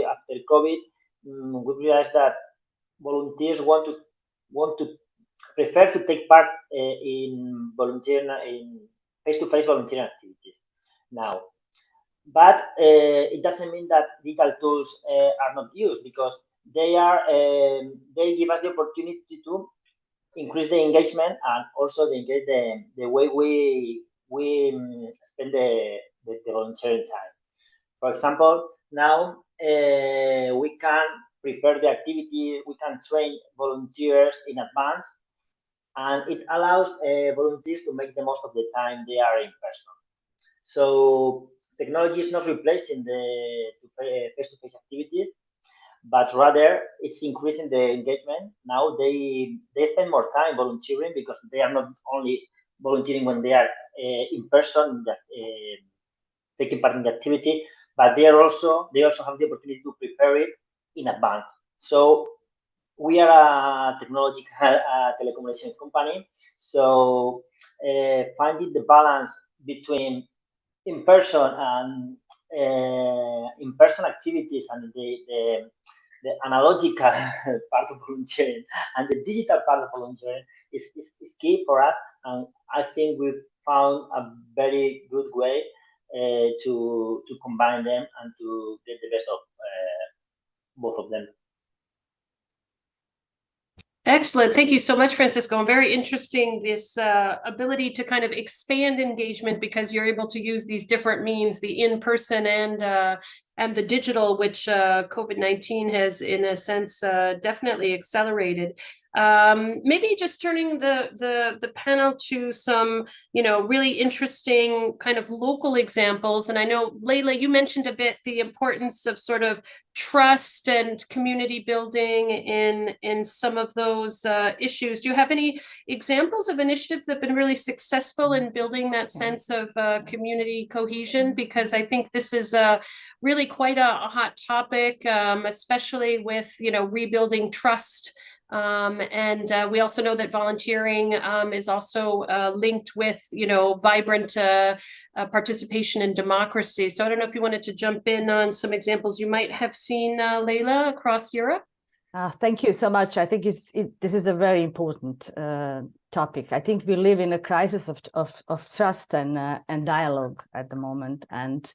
COVID, we realize that volunteers want to prefer to take part in volunteering in face-to-face volunteering activities now. But it doesn't mean that digital tools are not used, because they give us the opportunity to increase the engagement and also the way we spend the volunteering time. For example, now we can prepare the activity, we can train volunteers in advance, and it allows volunteers to make the most of the time they are in person. So technology is not replacing the face-to-face activities, but rather it's increasing the engagement. Now they spend more time volunteering, because they are not only volunteering when they are in person, taking part in the activity, but they also have the opportunity to prepare it in advance. So we are a telecommunication company, so finding the balance between in-person and in-person activities and the analogical part of volunteering and the digital part of volunteering is key for us, and I think we've found a very good way to combine them and to get the best of both of them. Excellent. Thank you so much, Francisco. Very interesting, this ability to kind of expand engagement, because you're able to use these different means, the in-person and the digital, which COVID-19 has, in a sense, definitely accelerated. Maybe just turning the panel to some, really interesting kind of local examples. And I know, Leila, you mentioned a bit the importance of sort of trust and community building in some of those issues. Do you have any examples of initiatives that have been really successful in building that sense of community cohesion? Because I think this is really quite a hot topic, especially with, rebuilding trust. And we also know that volunteering is also linked with, vibrant participation in democracy. So I don't know if you wanted to jump in on some examples you might have seen, Leila, across Europe. Thank you so much. I think this is a very important topic. I think we live in a crisis of trust and dialogue at the moment, and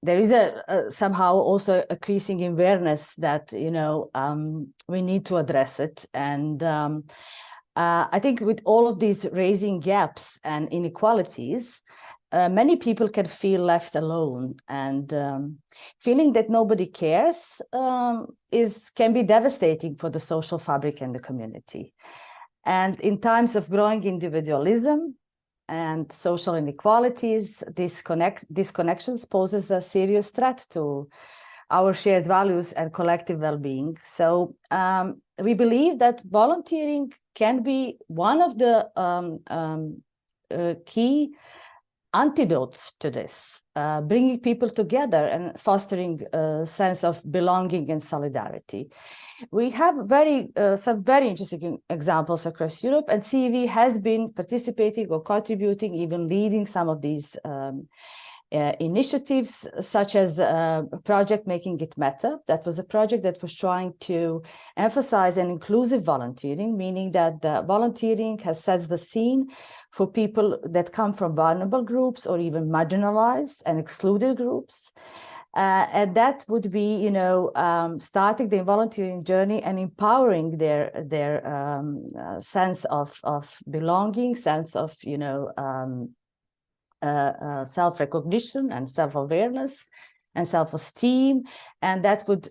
there is somehow also a increasing awareness that we need to address it. And I think with all of these raising gaps and inequalities, many people can feel left alone, and feeling that nobody cares can be devastating for the social fabric and the community. And in times of growing individualism and social inequalities, these connections poses a serious threat to our shared values and collective well-being. So we believe that volunteering can be one of the key antidotes to this, bringing people together and fostering a sense of belonging and solidarity. We have some very interesting examples across Europe, and CEV has been participating or contributing, even leading some of these initiatives such as a project Making It Matter. That was a project that was trying to emphasize an inclusive volunteering, meaning that the volunteering has set the scene for people that come from vulnerable groups or even marginalized and excluded groups. And that would be, you know, starting the volunteering journey and empowering their sense of belonging, sense of, you know, self-recognition and self-awareness and self-esteem, and that would,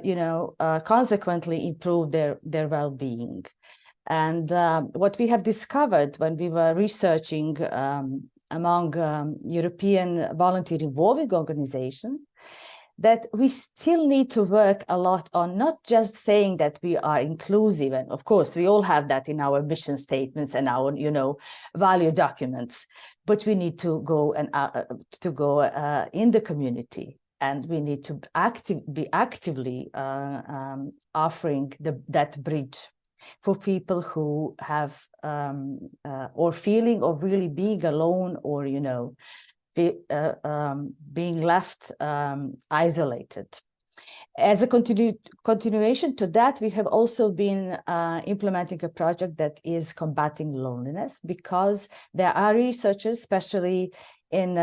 you know, consequently improve their well-being. And what we have discovered when we were researching among European volunteer involving organizations, that we still need to work a lot on not just saying that we are inclusive, and of course we all have that in our mission statements and our, you know, value documents, but we need to go and in the community, and we need to be actively offering that bridge for people who have or feeling of really being alone, or, you know, being left isolated. As a continuation to that, we have also been implementing a project that is combating loneliness, because there are researchers, especially in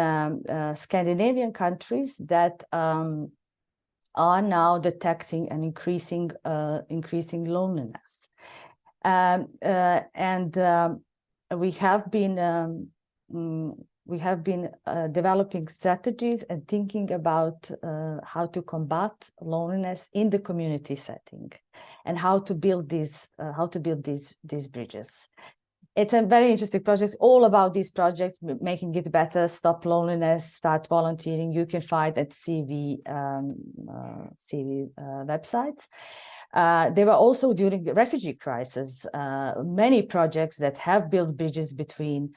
Scandinavian countries, that are now detecting an increasing loneliness. We have been developing strategies and thinking about how to combat loneliness in the community setting, and how to build these bridges. It's a very interesting project, all about these projects, Making It Better, Stop Loneliness, Start Volunteering. You can find at CV websites. There were also, during the refugee crisis, many projects that have built bridges between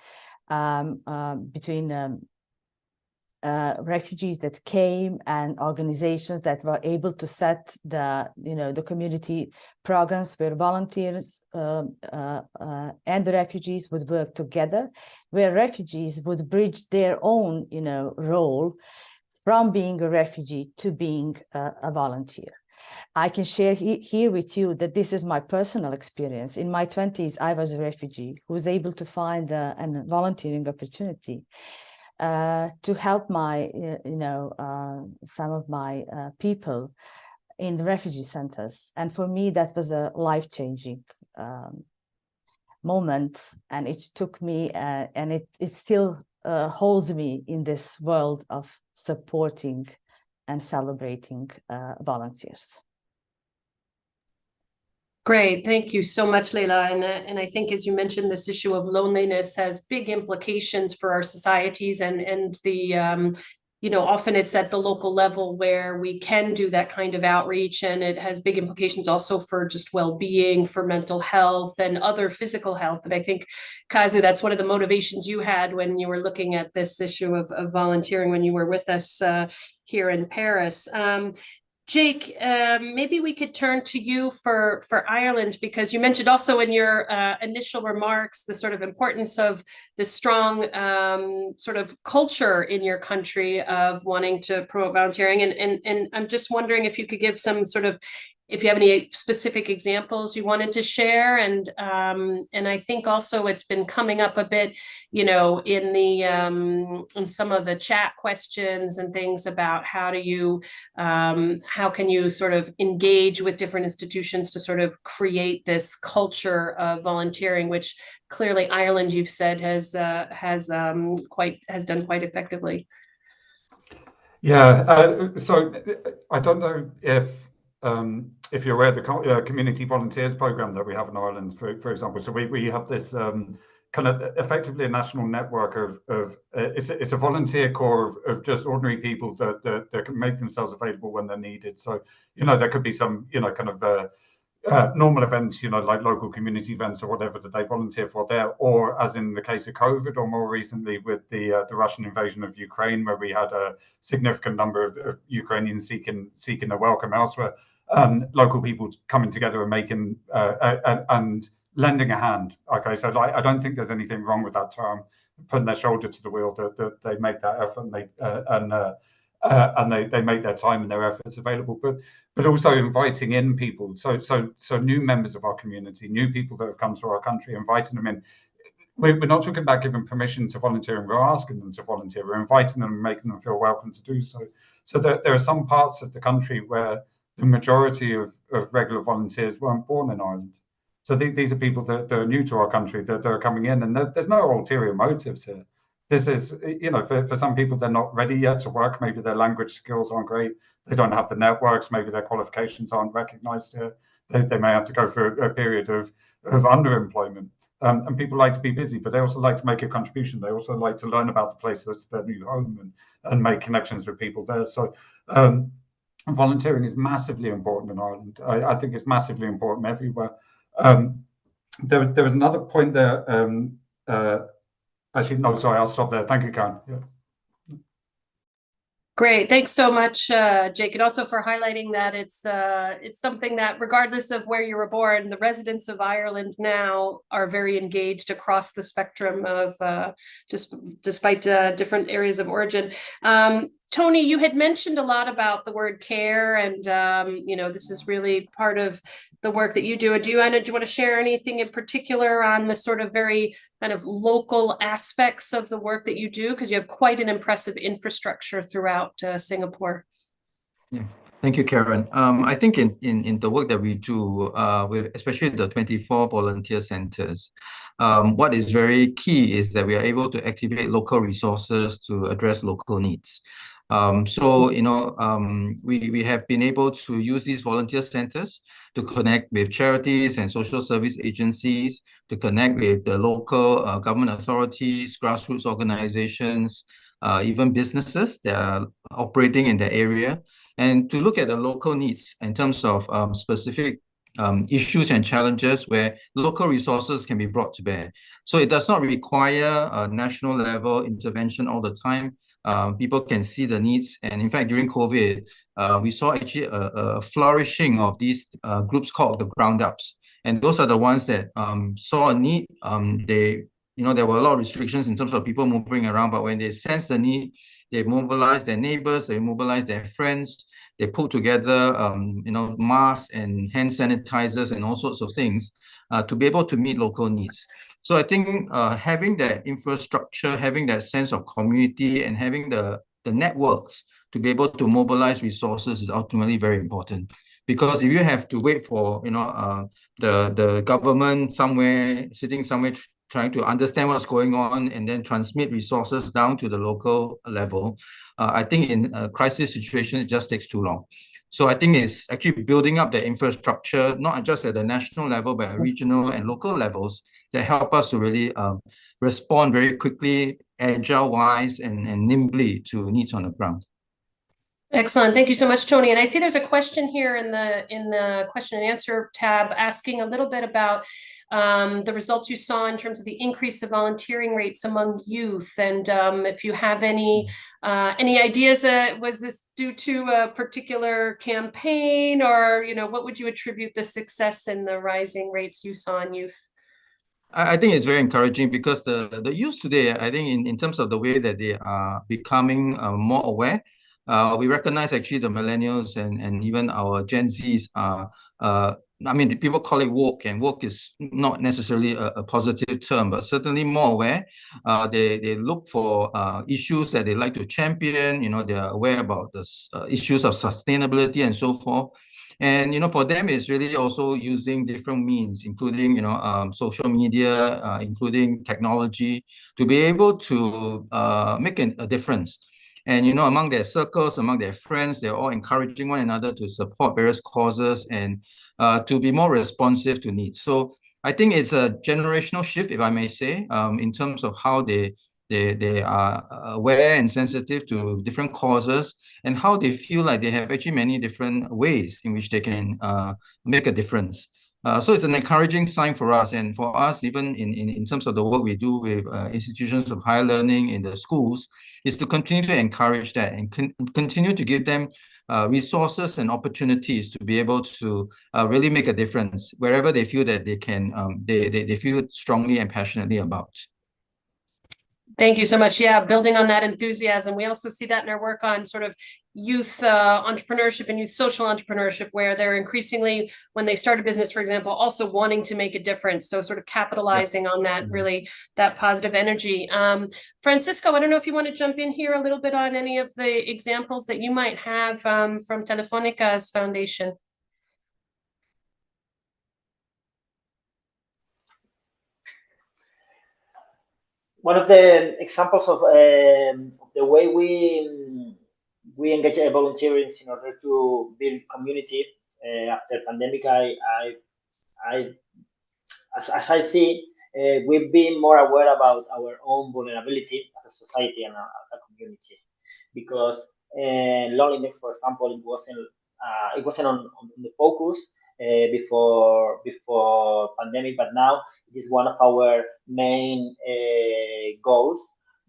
refugees that came and organizations that were able to set the community programs where volunteers and the refugees would work together, where refugees would bridge their own role from being a refugee to being a volunteer. I can share here with you that this is my personal experience. In my 20s, I was a refugee who was able to find a volunteering opportunity to help my, some of my people in the refugee centers. And for me, that was a life-changing moment. And it took me, and it still holds me in this world of supporting and celebrating volunteers. Great, thank you so much, Leila. And I think, as you mentioned, this issue of loneliness has big implications for our societies, and the often it's at the local level where we can do that kind of outreach, and it has big implications also for just well-being, for mental health and other physical health. And I think, Kazu, that's one of the motivations you had when you were looking at this issue of volunteering when you were with us here in Paris. Jake, maybe we could turn to you for Ireland, because you mentioned also in your initial remarks the sort of importance of the strong sort of culture in your country of wanting to promote volunteering. And I'm just wondering if you could give some sort of, if you have any specific examples you wanted to share. And I think also it's been coming up a bit, in the in some of the chat questions and things about how can you sort of engage with different institutions to sort of create this culture of volunteering, which clearly Ireland, you've said, has done quite effectively. Yeah. So I don't know if you're aware of the community volunteers program that we have in Ireland, for example. So we have this kind of effectively a national network of it's a volunteer corps of just ordinary people that can make themselves available when they're needed. So there could be some kind of normal events, like local community events or whatever, that they volunteer for there, or as in the case of COVID, or more recently with the Russian invasion of Ukraine, where we had a significant number of Ukrainians seeking a welcome elsewhere. Local people coming together and making and lending a hand. Okay, so like, I don't think there's anything wrong with that term, putting their shoulder to the wheel, that they make that effort and they make their time and their efforts available, but also inviting in people. So new members of our community, new people that have come to our country, inviting them in. We're not talking about giving permission to volunteering. We're asking them to volunteer. We're inviting them and making them feel welcome to do so. So there are some parts of the country where the majority of regular volunteers weren't born in Ireland. So these are people that are new to our country, that are coming in, and there's no ulterior motives here. This is, for some people, they're not ready yet to work. Maybe their language skills aren't great. They don't have the networks. Maybe their qualifications aren't recognized here. They may have to go through a period of underemployment. And people like to be busy, but they also like to make a contribution. They also like to learn about the place that's their new home and make connections with people there. So volunteering is massively important in Ireland. I think it's massively important everywhere. There was another point there. Actually, no, sorry, I'll stop there. Thank you, Karen. Yeah. Great, thanks so much, Jake, and also for highlighting that it's something that, regardless of where you were born, the residents of Ireland now are very engaged across the spectrum of despite different areas of origin. Tony, you had mentioned a lot about the word care, and this is really part of the work that you do. Do you want to share anything in particular on the sort of very kind of local aspects of the work that you do? Because you have quite an impressive infrastructure throughout Singapore. Yeah. Thank you, Karen. I think in the work that we do, with especially the 24 volunteer centers, what is very key is that we are able to activate local resources to address local needs. We have been able to use these volunteer centers to connect with charities and social service agencies, to connect with the local government authorities, grassroots organizations, even businesses that are operating in the area, and to look at the local needs in terms of specific issues and challenges where local resources can be brought to bear. So it does not require a national level intervention all the time. People can see the needs. And in fact, during COVID, we saw actually a flourishing of these groups called the ground ups. And those are the ones that saw a need. There were a lot of restrictions in terms of people moving around, but when they sensed the need, they mobilized their neighbors, they mobilized their friends, they put together, masks and hand sanitizers and all sorts of things to be able to meet local needs. So I think having that infrastructure, having that sense of community, and having the networks to be able to mobilize resources is ultimately very important. Because if you have to wait for the government sitting somewhere trying to understand what's going on and then transmit resources down to the local level, I think in a crisis situation, it just takes too long. So I think it's actually building up the infrastructure, not just at the national level, but at regional and local levels, that help us to really respond very quickly, agile-wise, and nimbly to needs on the ground. Excellent. Thank you so much, Tony. And I see there's a question here in the question and answer tab asking a little bit about the results you saw in terms of the increase of volunteering rates among youth. And if you have any ideas, was this due to a particular campaign, or what would you attribute the success in the rising rates you saw in youth? I think it's very encouraging because the youth today, I think in terms of the way that they are becoming more aware, we recognize actually the millennials and even our Gen Zs are, people call it woke, and woke is not necessarily a positive term, but certainly more aware. They look for issues that they like to champion. They're aware about the issues of sustainability and so forth. And for them, it's really also using different means, including social media, including technology, to be able to make a difference. And among their circles, among their friends, they're all encouraging one another to support various causes and to be more responsive to needs. So I think it's a generational shift, if I may say, in terms of how they are aware and sensitive to different causes, and how they feel like they have actually many different ways in which they can make a difference. So it's an encouraging sign for us, and for us, even in terms of the work we do with institutions of higher learning in the schools, is to continue to encourage that and continue to give them resources and opportunities to be able to really make a difference wherever they feel that they can, they feel strongly and passionately about. Thank you so much. Yeah, building on that enthusiasm. We also see that in our work on sort of youth entrepreneurship and youth social entrepreneurship, where they're increasingly, when they start a business, for example, also wanting to make a difference. So sort of capitalizing on that, really, that positive energy. Francisco, I don't know if you want to jump in here a little bit on any of the examples that you might have from Telefónica's foundation. One of the examples of the way we engage volunteers in order to build community after pandemic, as I see, we've been more aware about our own vulnerability as a society and as a community, because loneliness, for example, it wasn't on the focus before pandemic, but now it is one of our main goals,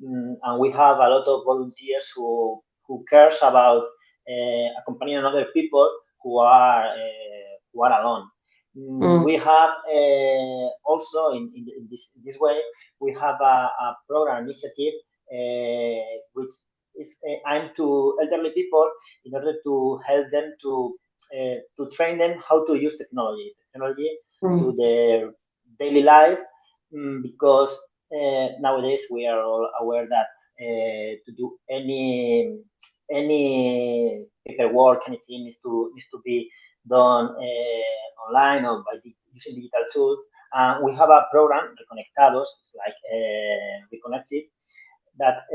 and we have a lot of volunteers who cares about accompanying other people who are alone. We have also in this way we have a program initiative which is aimed to elderly people in order to help them to train them how to use technology to their daily life, because nowadays we are all aware that to do any paperwork, anything needs to be done online or by using digital tools. We have a program, Reconectados, it's like Reconnected, that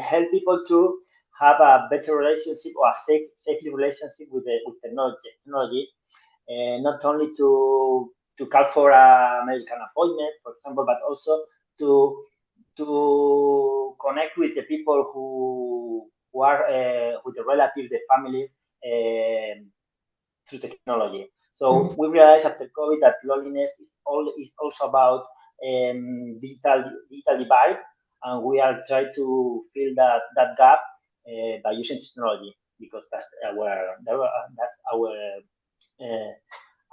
help people to have a better relationship or a safe relationship with technology, not only to call for a medical appointment, for example, but also to connect with the people who are with the relatives, the families, through technology. So we realized after COVID that loneliness is also about digital divide, and we are trying to fill that gap by using technology, because that's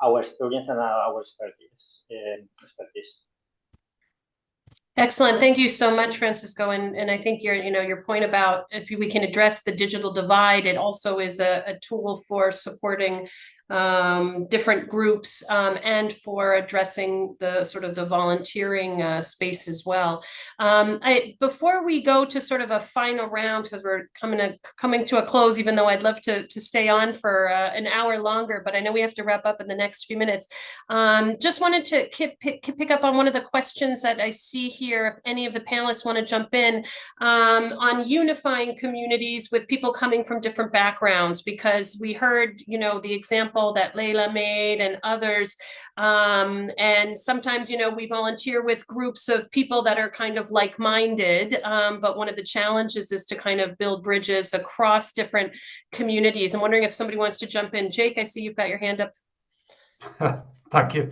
our experience and our expertise. Excellent. Thank you so much, Francisco. And I think your point about if we can address the digital divide, it also is a tool for supporting different groups and for addressing the sort of the volunteering space as well. Before we go to sort of a final round, because we're coming to a close, even though I'd love to stay on for an hour longer, but I know we have to wrap up in the next few minutes. Just wanted to pick up on one of the questions that I see here, if any of the panelists want to jump in, on unifying communities with people coming from different backgrounds, because we heard, the example that Leila made and others. And sometimes, we volunteer with groups of people that are kind of like-minded, but one of the challenges is to kind of build bridges across different communities. I'm wondering if somebody wants to jump in. Jake, I see you've got your hand up. Thank you.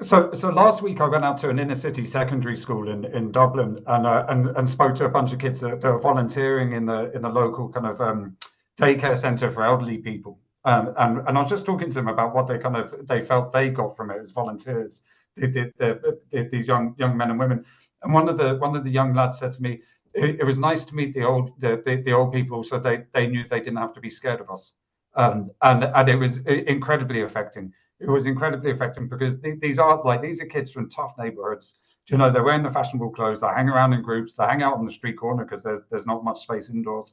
So last week I went out to an inner city secondary school in Dublin and spoke to a bunch of kids that are volunteering in the local kind of daycare centre for elderly people. And I was just talking to them about what they felt they got from it as volunteers, these young men and women. And one of the young lads said to me, it was nice to meet the old people, so they knew they didn't have to be scared of us. And it was incredibly affecting. It was incredibly affecting because these are kids from tough neighborhoods. They're wearing the fashionable clothes, they hang around in groups, they hang out on the street corner because there's not much space indoors.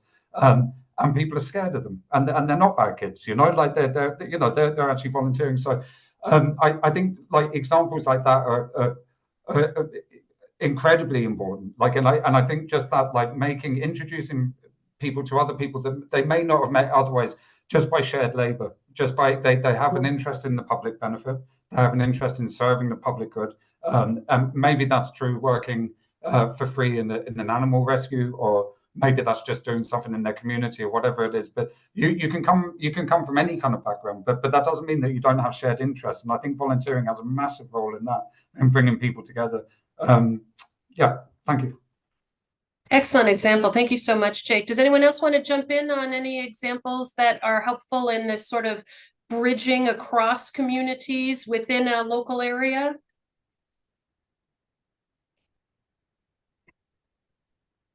And people are scared of them, and they're not bad kids, they're actually volunteering. So I think examples like that are incredibly important. And I think just that, introducing people to other people that they may not have met otherwise, just by shared labor, just by they have an interest in the public benefit, they have an interest in serving the public good, and maybe that's true working for free in an animal rescue, or maybe that's just doing something in their community or whatever it is. But you can come from any kind of background, but that doesn't mean that you don't have shared interests. And I think volunteering has a massive role in that, in bringing people together. Yeah, thank you. Excellent example. Thank you so much, Jake. Does anyone else want to jump in on any examples that are helpful in this sort of bridging across communities within a local area?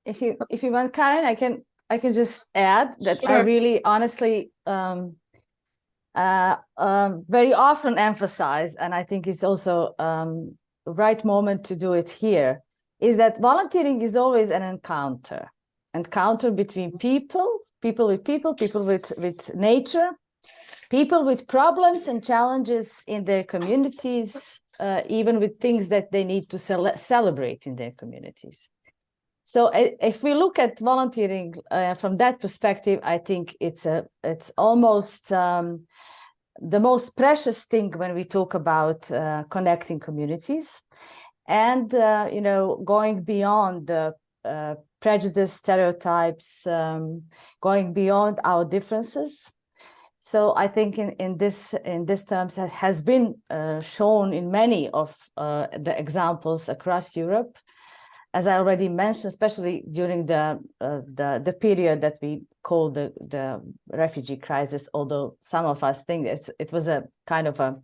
If you want, Karen, I can just add that I Sure. really honestly very often emphasize, and I think it's also the right moment to do it here, is that volunteering is always an encounter between people with people, people with nature, people with problems and challenges in their communities, even with things that they need to celebrate in their communities. So if we look at volunteering from that perspective, I think it's almost the most precious thing when we talk about connecting communities, and going beyond the prejudice, stereotypes, going beyond our differences. So I think in this terms, it has been shown in many of the examples across Europe. As I already mentioned, especially during the period that we call the refugee crisis, although some of us think it was a kind of a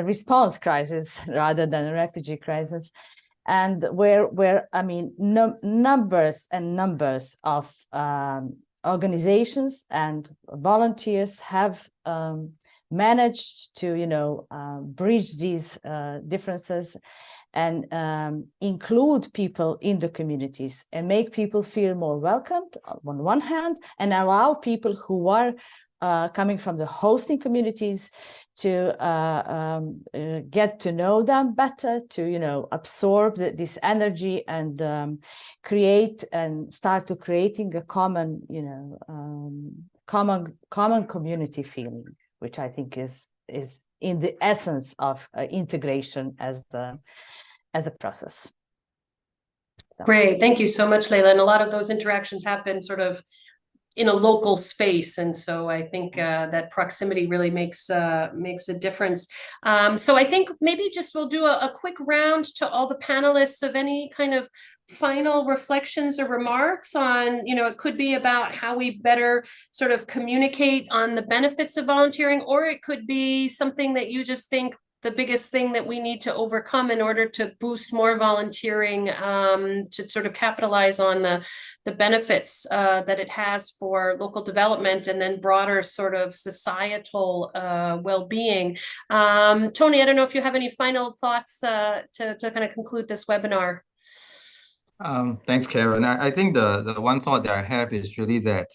response crisis rather than a refugee crisis, and where I mean numbers and numbers of organizations and volunteers have managed to bridge these differences and include people in the communities and make people feel more welcomed on one hand, and allow people who are coming from the hosting communities to get to know them better, to absorb this energy and create and start to creating a common common community feeling, which I think is in the essence of integration as the process. So. Great, thank you so much, Leila. And a lot of those interactions happen sort of in a local space, and so I think that proximity really makes a difference. So I think maybe just we'll do a quick round to all the panelists of any kind of final reflections or remarks on, it could be about how we better sort of communicate on the benefits of volunteering, or it could be something that you just think the biggest thing that we need to overcome in order to boost more volunteering, to sort of capitalize on the benefits that it has for local development and then broader sort of societal well-being. Tony, I don't know if you have any final thoughts to kind of conclude this webinar. Thanks, Karen. I think the one thought that I have is really that,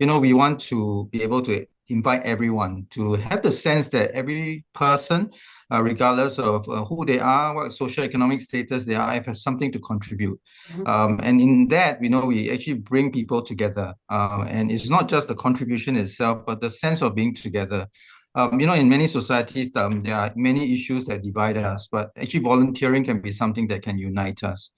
we want to be able to invite everyone to have the sense that every person, regardless of who they are, what socioeconomic status they are, have something to contribute. And in that, we actually bring people together. And it's not just the contribution itself, but the sense of being together. In many societies, there are many issues that divide us, but actually volunteering can be something that can unite us.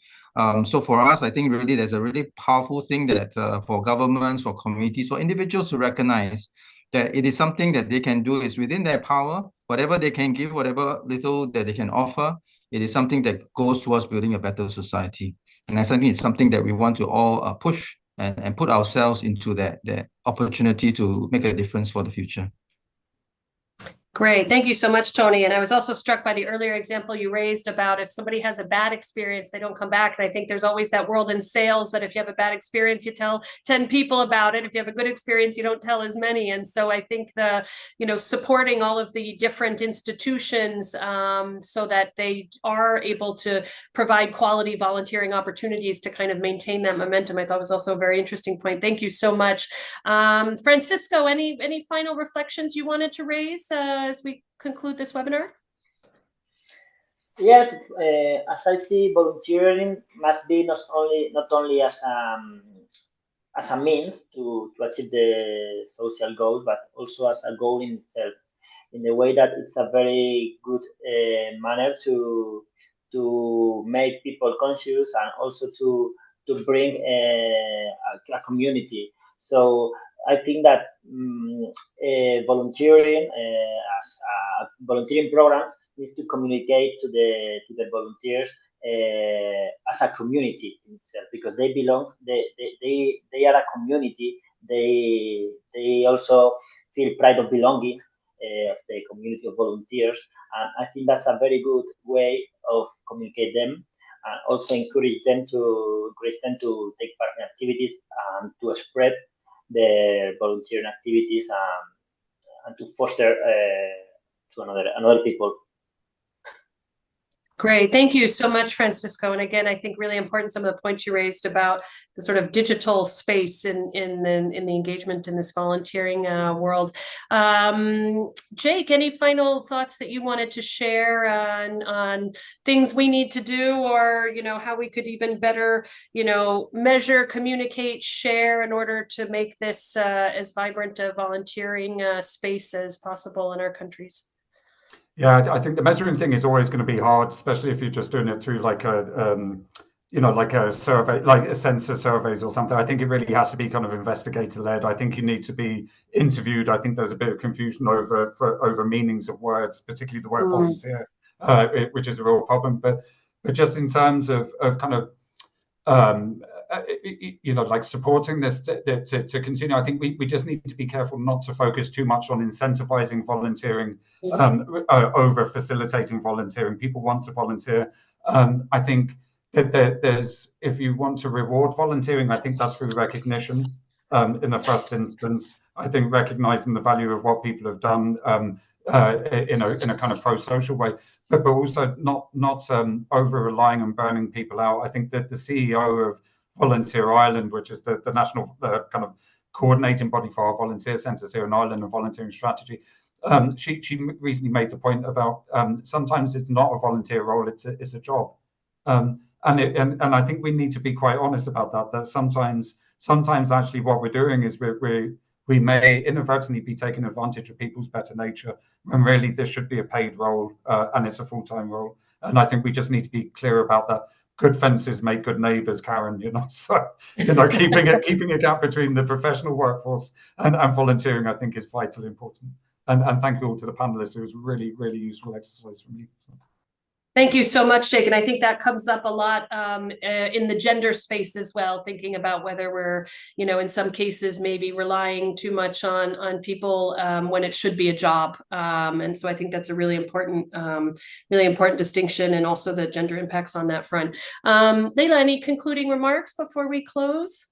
So for us, I think really there's a really powerful thing that for governments, for communities, for individuals to recognize that it is something that they can do, is within their power, whatever they can give, whatever little that they can offer, it is something that goes towards building a better society. And I think it's something that we want to all push and put ourselves into that opportunity to make a difference for the future. Great. Thank you so much, Tony. And I was also struck by the earlier example you raised about if somebody has a bad experience, they don't come back. And I think there's always that world in sales that if you have a bad experience, you tell 10 people about it. If you have a good experience, you don't tell as many. And so I think supporting all of the different institutions so that they are able to provide quality volunteering opportunities to kind of maintain that momentum, I thought was also a very interesting point. Thank you so much. Francisco, any final reflections you wanted to raise as we conclude this webinar? Yes, as I see, volunteering must be not only as a means to achieve the social goals, but also as a goal in itself, in the way that it's a very good manner to make people conscious and also to bring a community. So I think that volunteering as a volunteering program needs to communicate to the volunteers as a community in itself, because they belong, they are a community. They also feel pride of belonging of the community of volunteers, and I think that's a very good way of communicate them, and also encourage them to take part in activities and to spread their volunteering activities, and to foster to another people. Great. Thank you so much, Francisco. And again, I think really important some of the points you raised about the sort of digital space in the engagement in this volunteering world. Jake, any final thoughts that you wanted to share on things we need to do, or how we could even better measure, communicate, share in order to make this as vibrant a volunteering space as possible in our countries? Yeah, I think the measuring thing is always going to be hard, especially if you're just doing it through like like a survey, like a census surveys or something. I think it really has to be kind of investigator led. I think you need to be interviewed. I think there's a bit of confusion over meanings of words, particularly the word volunteer, which is a real problem. But just in terms of kind of like supporting this to continue, I think we just need to be careful not to focus too much on incentivizing volunteering over facilitating volunteering. People want to volunteer. I think that there's, if you want to reward volunteering, I think that's through recognition in the first instance. I think recognizing the value of what people have done in a kind of pro-social way, but also not over relying on burning people out. I think that the CEO of Volunteer Ireland, which is the national kind of coordinating body for our volunteer centres here in Ireland and volunteering strategy, she recently made the point about sometimes it's not a volunteer role, it's a job, and I think we need to be quite honest about that. That sometimes actually what we're doing is we may inadvertently be taking advantage of people's better nature when really this should be a paid role and it's a full-time role. And I think we just need to be clear about that. Good fences make good neighbours, Karen, so keeping a gap between the professional workforce and volunteering, I think, is vitally important. And thank you all to the panelists. It was really, really useful exercise for me. So. Thank you so much, Jake. And I think that comes up a lot in the gender space as well, thinking about whether we're, in some cases, maybe relying too much on people when it should be a job. And so I think that's a really important distinction, and also the gender impacts on that front. Leila, any concluding remarks before we close?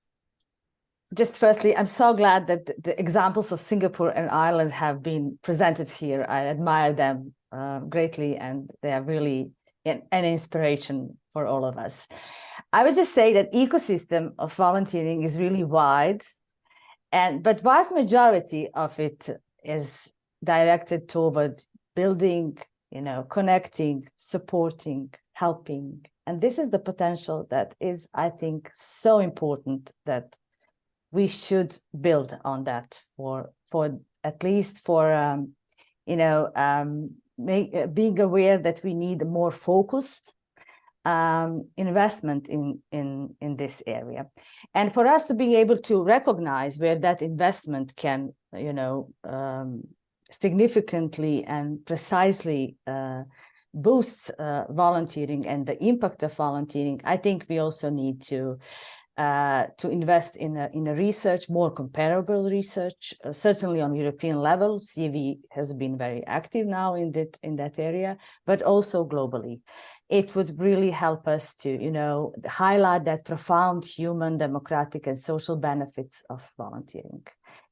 Just firstly, I'm so glad that the examples of Singapore and Ireland have been presented here. I admire them greatly, and they are really an inspiration for all of us. I would just say that ecosystem of volunteering is really wide, but vast majority of it is directed towards building, connecting, supporting, helping. And this is the potential that is, I think, so important that we should build on that for at least for being aware that we need a more focused investment in this area, and for us to be able to recognize where that investment can significantly and precisely boost volunteering and the impact of volunteering. I think we also need to invest in a research, more comparable research, certainly on European level. CV has been very active now in that area, but also globally. It would really help us to, highlight that profound human, democratic, and social benefits of volunteering.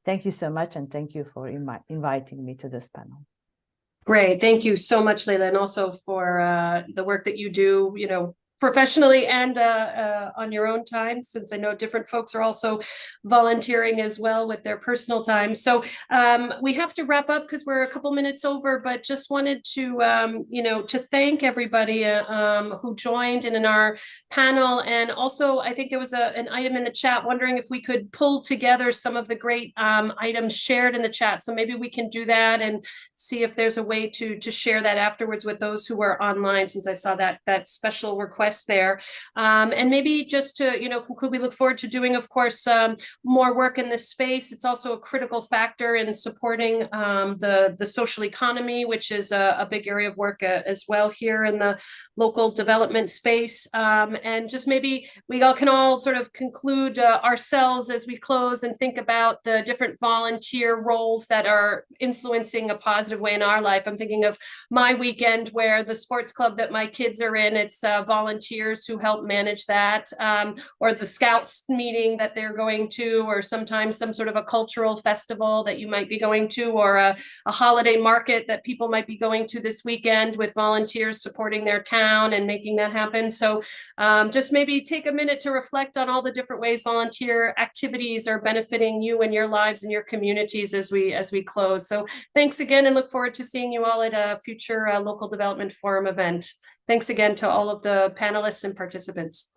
Thank you so much, and thank you for inviting me to this panel. Great, thank you so much, Leila, and also for the work that you do, professionally and on your own time, since I know different folks are also volunteering as well with their personal time. So we have to wrap up because we're a couple minutes over, but just wanted to, to thank everybody who joined in our panel. And also, I think there was an item in the chat wondering if we could pull together some of the great items shared in the chat. So maybe we can do that and see if there's a way to share that afterwards with those who are online, since I saw that special request progress there. And maybe just to, conclude, we look forward to doing, of course, more work in this space. It's also a critical factor in supporting the social economy, which is a big area of work as well here in the local development space. And just maybe we all can sort of conclude ourselves as we close and think about the different volunteer roles that are influencing a positive way in our life. I'm thinking of my weekend where the sports club that my kids are in, it's volunteers who help manage that, or the Scouts meeting that they're going to, or sometimes some sort of a cultural festival that you might be going to, or a holiday market that people might be going to this weekend with volunteers supporting their town and making that happen. So just maybe take a minute to reflect on all the different ways volunteer activities are benefiting you and your lives and your communities as we close. So thanks again, and look forward to seeing you all at a future local development forum event. Thanks again to all of the panelists and participants.